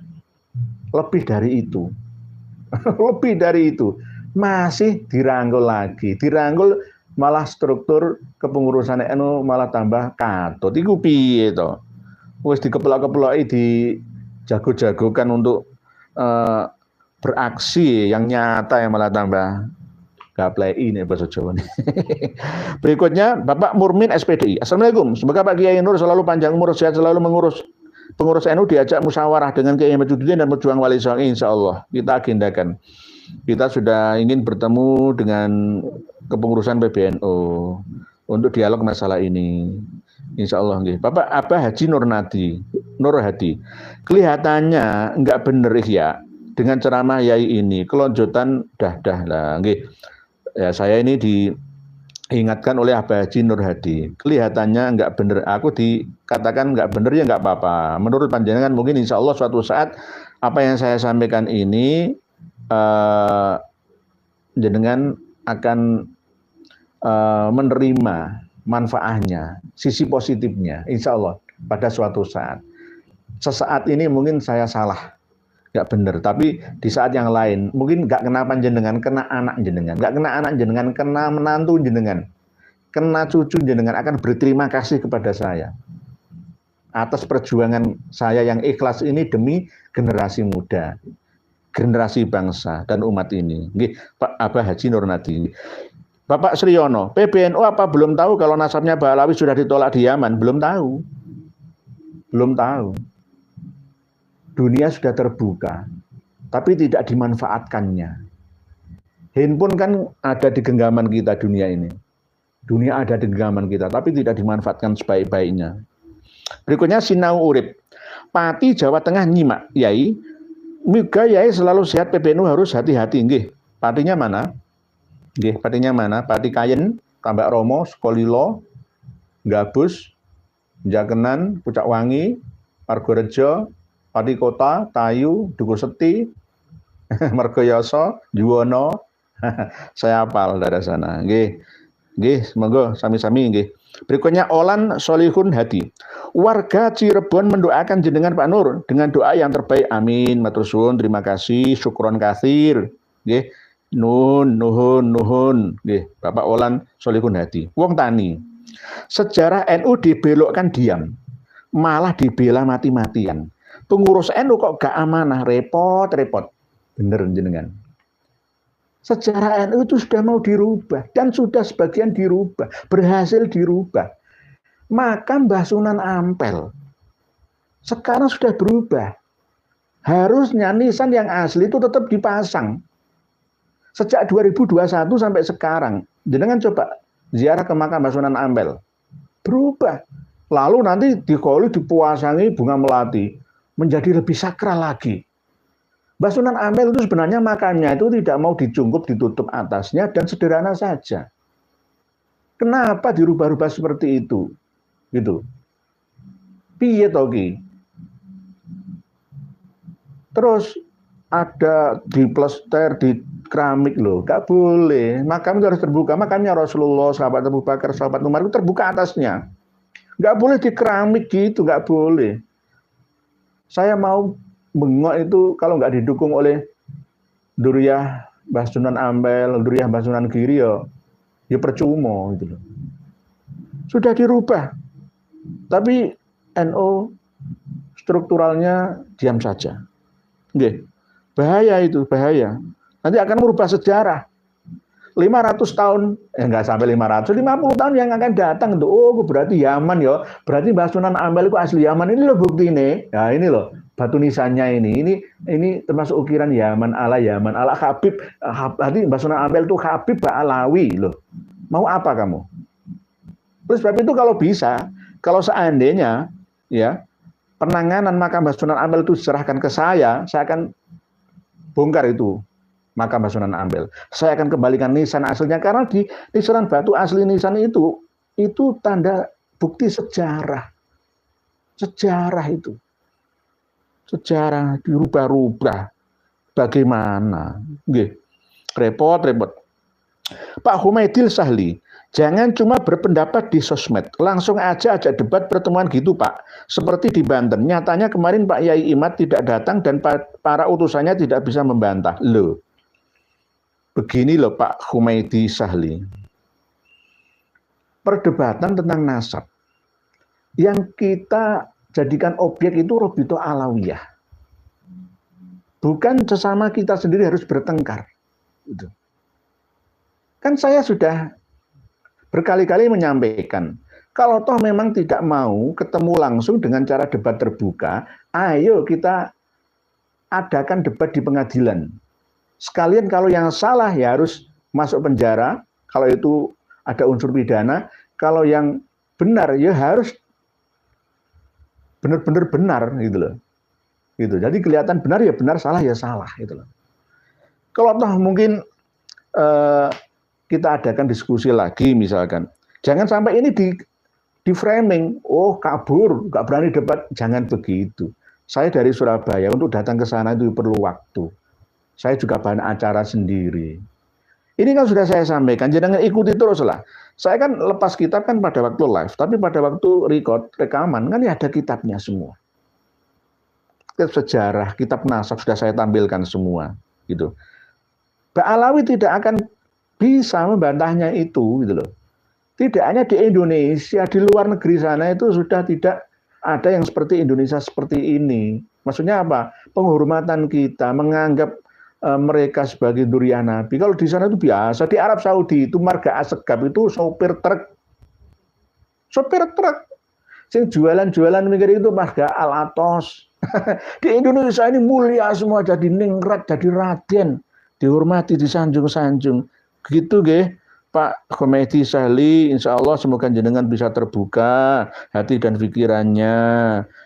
Lebih dari itu. Lebih dari itu. Masih dirangkul lagi. Dirangkul malah struktur kepengurusan NU malah tambah katut. Iku piye to? Wis dikeplok-keploki dijago-jagokan untuk beraksi yang nyata yang malah tambah gaplei ini bahasa Jawa. Berikutnya Bapak Murmin SPDI. Assalamualaikum. Semoga Pak Kiai Nur selalu panjang umur, sehat selalu mengurus pengurus NU, diajak musyawarah dengan Kiai Majuddin dan pejuang Wali Songo. Insya Allah kita agendakan. Kita sudah ingin bertemu dengan kepengurusan PBNU untuk dialog masalah ini. Insya Allah. Bapak Abah Haji Nur Hadi. Kelihatannya enggak bener ya dengan ceramah Yai ini. Kelonjotan dah lah. Ya, saya ini diingatkan oleh Abah Haji Nur Hadi. Kelihatannya enggak bener. Aku dikatakan enggak bener ya enggak apa-apa. Menurut panjenengan mungkin insya Allah suatu saat apa yang saya sampaikan ini jenengan akan menerima manfaatnya, sisi positifnya, insya Allah pada suatu saat. Sesaat ini mungkin saya salah. Nggak benar, tapi di saat yang lain mungkin nggak kena panjenengan, kena anak jenengan, nggak kena anak jenengan, kena menantu jenengan, kena cucu jenengan akan berterima kasih kepada saya atas perjuangan saya yang ikhlas ini demi generasi muda, generasi bangsa dan umat ini. Pak Abah Haji Nur Hadi. Bapak Sriyono, PBNU apa belum tahu kalau nasabnya Mbah Alawi sudah ditolak di Yaman? Belum tahu. Belum tahu. Dunia sudah terbuka, tapi tidak dimanfaatkannya. Handphone kan ada di genggaman kita dunia ini. Dunia ada di genggaman kita, tapi tidak dimanfaatkan sebaik-baiknya. Berikutnya Sinau Urip. Pati Jawa Tengah nyimak, Yai. Muga yai selalu sehat, PBNU harus hati-hati nggih. Patinya mana? Nggih, patinya mana? Pati Kayen, Tambak Romo, Sukolilo, Gabus, Jakenan, Pucak Wangi, Margorejo, Pati Kota, Tayu, Duku Seti, Margoyoso, Juwono. Saya hafal dari sana. Nggih. Nggih, semoga sami-sami nggih. Berikutnya Olan Solihun Hadi. Warga Cirebon mendoakan jenengan Pak Nur dengan doa yang terbaik. Amin. Matur suwun, terima kasih, syukron katsir. Nggih. Nuhun. Nggih, Bapak Olan Solihun Hadi. Wong tani. Sejarah NU dibelokkan diam. Malah dibela mati-matian. Pengurus NU kok gak amanah, repot. Bener jenengan. Sejarah NU itu sudah mau dirubah dan sudah sebagian dirubah, berhasil dirubah. Makam Mbah Sunan Ampel sekarang sudah berubah. Harusnya nisan yang asli itu tetap dipasang. Sejak 2021 sampai sekarang, jenengan coba ziarah ke makam Mbah Sunan Ampel. Berubah. Lalu nanti dipuasangi bunga melati, menjadi lebih sakral lagi. Mbah Sunan Ampel itu sebenarnya makamnya itu tidak mau dicungkup, ditutup atasnya dan sederhana saja. Kenapa dirubah-rubah seperti itu? Gitu. Piye to ki? Terus ada di plester, di keramik loh, gak boleh. Makam itu harus terbuka. Makamnya Rasulullah, sahabat Abu Bakar, sahabat Umar itu terbuka atasnya. Gak boleh di keramik gitu, gak boleh. Saya mau bengok itu kalau nggak didukung oleh Duriyah Mbah Sunan Ampel, Duriyah Mbah Sunan Giri ya percuma gitu loh. Sudah dirubah. Tapi NU strukturalnya diam saja. Nggih. Bahaya itu, bahaya. Nanti akan merubah sejarah. 500 tahun, enggak sampai 500, 50 tahun yang akan datang tuh. Oh, berarti Yaman ya. Berarti Mbah Sunan Ampel itu asli Yaman. Ini loh bukti nih. Nah, ini loh batu nisannya ini termasuk ukiran Yaman ala Habib. Berarti Mbah Sunan Ampel itu Habib Alawi loh. Mau apa kamu? Terus sebab itu kalau bisa, kalau seandainya ya penanganan makam Mbah Sunan Ampel itu diserahkan ke saya akan bongkar itu makam Mbah Sunan Ampel. Saya akan kembalikan nisan aslinya karena di nisan batu asli nisan itu tanda bukti sejarah. Sejarah itu. Sejarah dirubah-rubah. Bagaimana? Nggih. Repot. Pak Humaidil Sahli, jangan cuma berpendapat di sosmed, langsung aja ajak debat pertemuan gitu Pak. Seperti di Banten, nyatanya kemarin Pak Yai Imad tidak datang dan para utusannya tidak bisa membantah. Loh, begini loh Pak Humaidi Sahli. Perdebatan tentang nasab yang kita jadikan objek itu Robito Alawiyah. Bukan sesama kita sendiri harus bertengkar. Gitu. Kan saya sudah berkali-kali menyampaikan, kalau toh memang tidak mau ketemu langsung dengan cara debat terbuka, ayo kita adakan debat di pengadilan. Sekalian kalau yang salah ya harus masuk penjara, kalau itu ada unsur pidana, kalau yang benar ya harus benar-benar benar gitu loh. Gitu. Jadi kelihatan benar ya benar, salah ya salah gitu loh. Kalau toh mungkin kita adakan diskusi lagi misalkan, jangan sampai ini di framing, oh kabur, nggak berani debat, jangan begitu. Saya dari Surabaya untuk datang ke sana itu perlu waktu. Saya juga bahan acara sendiri. Ini kan sudah saya sampaikan, jangan ikuti terus lah. Saya kan lepas kitab kan pada waktu live, tapi pada waktu rekaman kan ya ada kitabnya semua. Kitab sejarah, kitab nasab sudah saya tampilkan semua, gitu. Mbak Alawi tidak akan bisa membantahnya itu, gitu loh. Tidak hanya di Indonesia, di luar negeri sana itu sudah tidak ada yang seperti Indonesia seperti ini. Maksudnya apa? Penghormatan kita, menganggap mereka sebagai Duriyah Nabi. Kalau di sana itu biasa. Di Arab Saudi itu marga asegab itu sopir truk. Sopir truk. Yang jualan-jualan mikir itu marga Al-Atos. Di Indonesia ini mulia semua, jadi ningrat, jadi raden. Dihormati, disanjung-sanjung. Begitu nggih, Pak Humaidi Sahli, insya Allah semoga jenengan bisa terbuka hati dan pikirannya.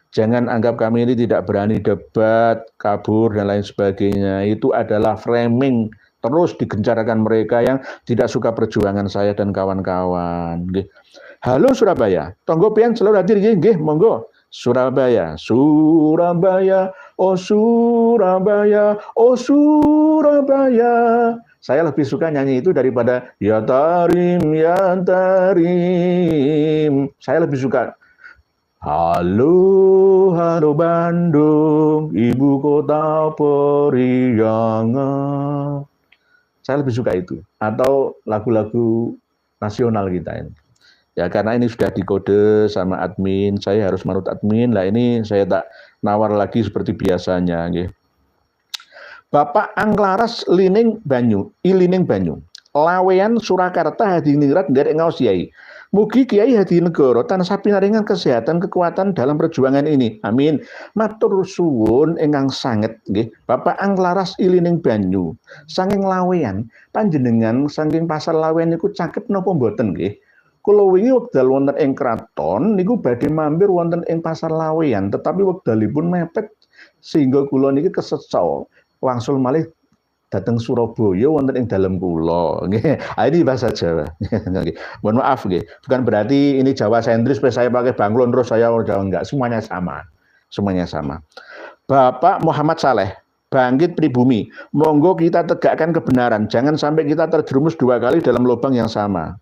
Jangan anggap kami ini tidak berani debat, kabur, dan lain sebagainya. Itu adalah framing terus digencarkan mereka yang tidak suka perjuangan saya dan kawan-kawan. Halo Surabaya, tonggo pian selalu hadir nggih, monggo. Surabaya, Surabaya, oh Surabaya, oh Surabaya. Saya lebih suka nyanyi itu daripada ya Tarim, ya Tarim. Saya lebih suka halo, halo Bandung, ibu kota periangan. Saya lebih suka itu. Atau lagu-lagu nasional kita ini. Ya karena ini sudah dikode sama admin, saya harus manut admin. Lah ini saya tak nawar lagi seperti biasanya. Nggih. Bapak Anglaras Lining Banyu, Ilining Banyu. Lawean Surakarta hadiningrat nderek ngaos Yai. Mugi Kiai Hadinegoro tansah pinaringan kesehatan kekuatan dalam perjuangan ini. Amin. Matur suwun ingkang sanget nggih. Bapak Anglaras Ilining Banyu. Saking Lawean panjenengan saking Pasar Lawean niku caket napa mboten nggih? Kula wingi wekdal wonten ing kraton niku badhe mampir wonten ing Pasar Lawean, tetapi wekdalipun mepet sehingga kula niki keseco wangsul malih dateng Surabaya wonten ing dalem kula. Nggih. Ini bahasa Jawa. Mohon maaf nggih. Bukan berarti ini Jawa sentris saya pakai bangklon terus saya Jawa enggak, semuanya sama. Semuanya sama. Bapak Muhammad Saleh, Bangkit Pribumi. Monggo kita tegakkan kebenaran, jangan sampai kita terjerumus 2 kali dalam lubang yang sama.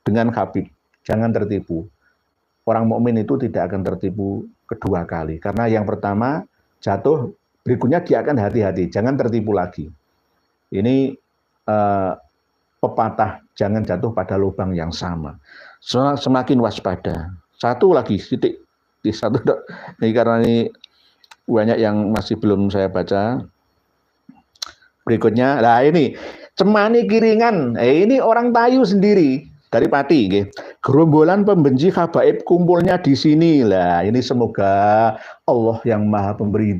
Dengan Habib, jangan tertipu. Orang mukmin itu tidak akan tertipu kedua kali. Karena yang pertama jatuh, berikutnya dia akan hati-hati, jangan tertipu lagi. Ini pepatah, jangan jatuh pada lubang yang sama. Semakin waspada. Satu lagi, titik. Satu, ini karena ini banyak yang masih belum saya baca. Berikutnya, nah ini, Cemani Kiringan. Ini orang Tayu sendiri. Dari Pati, nggih. Gerombolan pembenci habaib kumpulnya di sini lah. Ini semoga Allah yang Maha memberi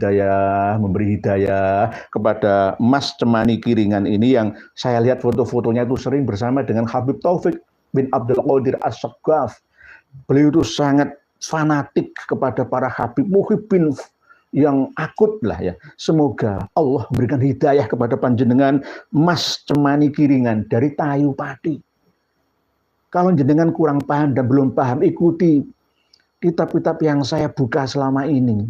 hidayah kepada Mas Cemani Kiringan ini yang saya lihat foto-fotonya itu sering bersama dengan Habib Taufik bin Abdul Qadir As-Saqqaf. Beliau itu sangat fanatik kepada para Habib Muhibbin yang akut lah ya. Semoga Allah memberikan hidayah kepada panjenengan Mas Cemani Kiringan dari Tayu Pati. Kalau jenengan kurang paham dan belum paham, ikuti kitab-kitab yang saya buka selama ini.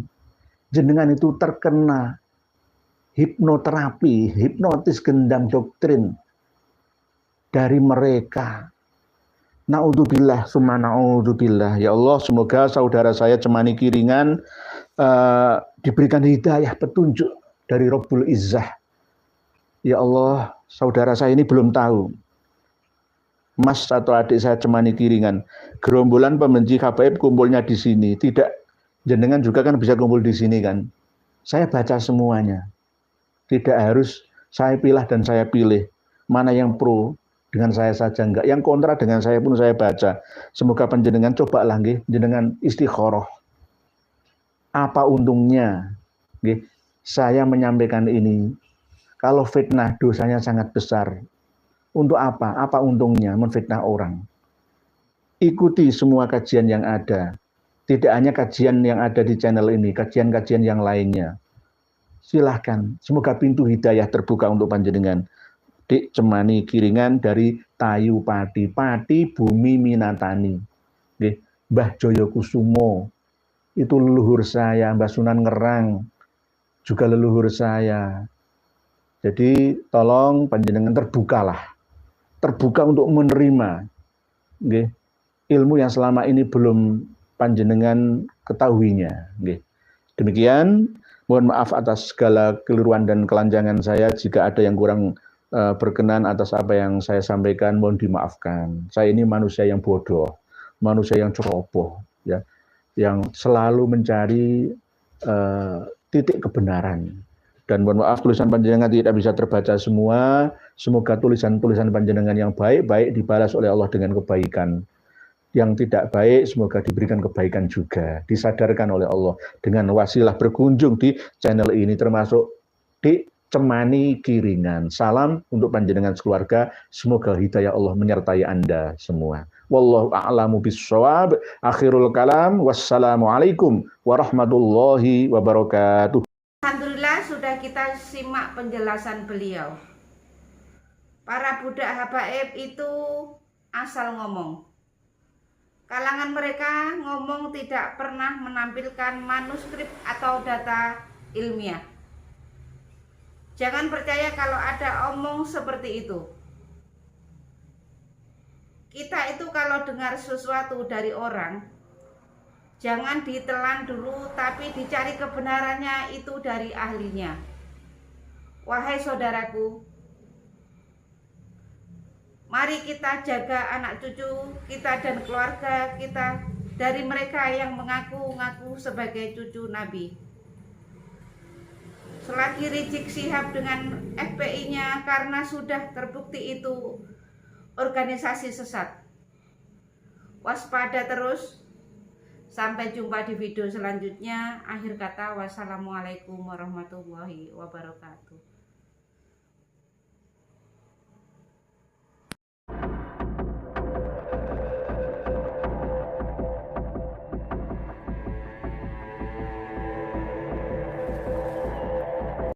Jenengan itu terkena hipnoterapi, hipnotis gendam doktrin dari mereka. Na'udzubillah, summa na'udzubillah. Ya Allah, semoga saudara saya Cemani Kiringan diberikan hidayah petunjuk dari Rabbul Izzah. Ya Allah, saudara saya ini belum tahu. Mas atau adik saya Cemani Kiringan, gerombolan pembenci habaib kumpulnya di sini. Tidak, jenengan juga kan bisa kumpul di sini kan. Saya baca semuanya. Tidak harus saya pilih dan saya pilih. Mana yang pro dengan saya saja enggak. Yang kontra dengan saya pun saya baca. Semoga panjenengan cobalah nggih, jenengan istikharah. Apa untungnya nggih saya menyampaikan ini? Kalau fitnah dosanya sangat besar. Untuk apa? Apa untungnya menfitnah orang? Ikuti semua kajian yang ada. Tidak hanya kajian yang ada di channel ini, kajian-kajian yang lainnya. Silahkan. Semoga pintu hidayah terbuka untuk panjenengan. Dik Cemani Kiringan dari Tayu Pati. Pati Bumi Minatani. Mbah Joyokusumo. Itu leluhur saya. Mbah Sunan Ngerang. Juga leluhur saya. Jadi tolong panjenengan terbukalah. Terbuka untuk menerima ilmu yang selama ini belum panjenengan ketahuinya. Demikian, mohon maaf atas segala keliruan dan kelanjangan saya. Jika ada yang kurang berkenan atas apa yang saya sampaikan, mohon dimaafkan. Saya ini manusia yang bodoh, manusia yang ceroboh, ya, yang selalu mencari titik kebenaran. Dan mohon maaf tulisan panjenengan tidak bisa terbaca semua. Semoga tulisan-tulisan panjenengan yang baik-baik dibalas oleh Allah dengan kebaikan. Yang tidak baik semoga diberikan kebaikan juga. Disadarkan oleh Allah dengan wasilah berkunjung di channel ini. Termasuk di cemani kiringan. Salam untuk panjenengan keluarga. Semoga hidayah Allah menyertai Anda semua. Wallahu a'lamu bissawab. Akhirul kalam. Wassalamualaikum warahmatullahi wabarakatuh. Alhamdulillah sudah kita simak penjelasan beliau. Para budak habaib itu asal ngomong. Kalangan mereka ngomong tidak pernah menampilkan manuskrip atau data ilmiah. Jangan percaya kalau ada omong seperti itu. Kita itu kalau dengar sesuatu dari orang, jangan ditelan dulu, tapi dicari kebenarannya itu dari ahlinya. Wahai saudaraku, mari kita jaga anak cucu kita dan keluarga kita dari mereka yang mengaku-ngaku sebagai cucu Nabi. Selagi Rizik Syihab dengan FPI-nya karena sudah terbukti itu organisasi sesat. Waspada terus. Sampai jumpa di video selanjutnya. Akhir kata, wassalamualaikum warahmatullahi wabarakatuh.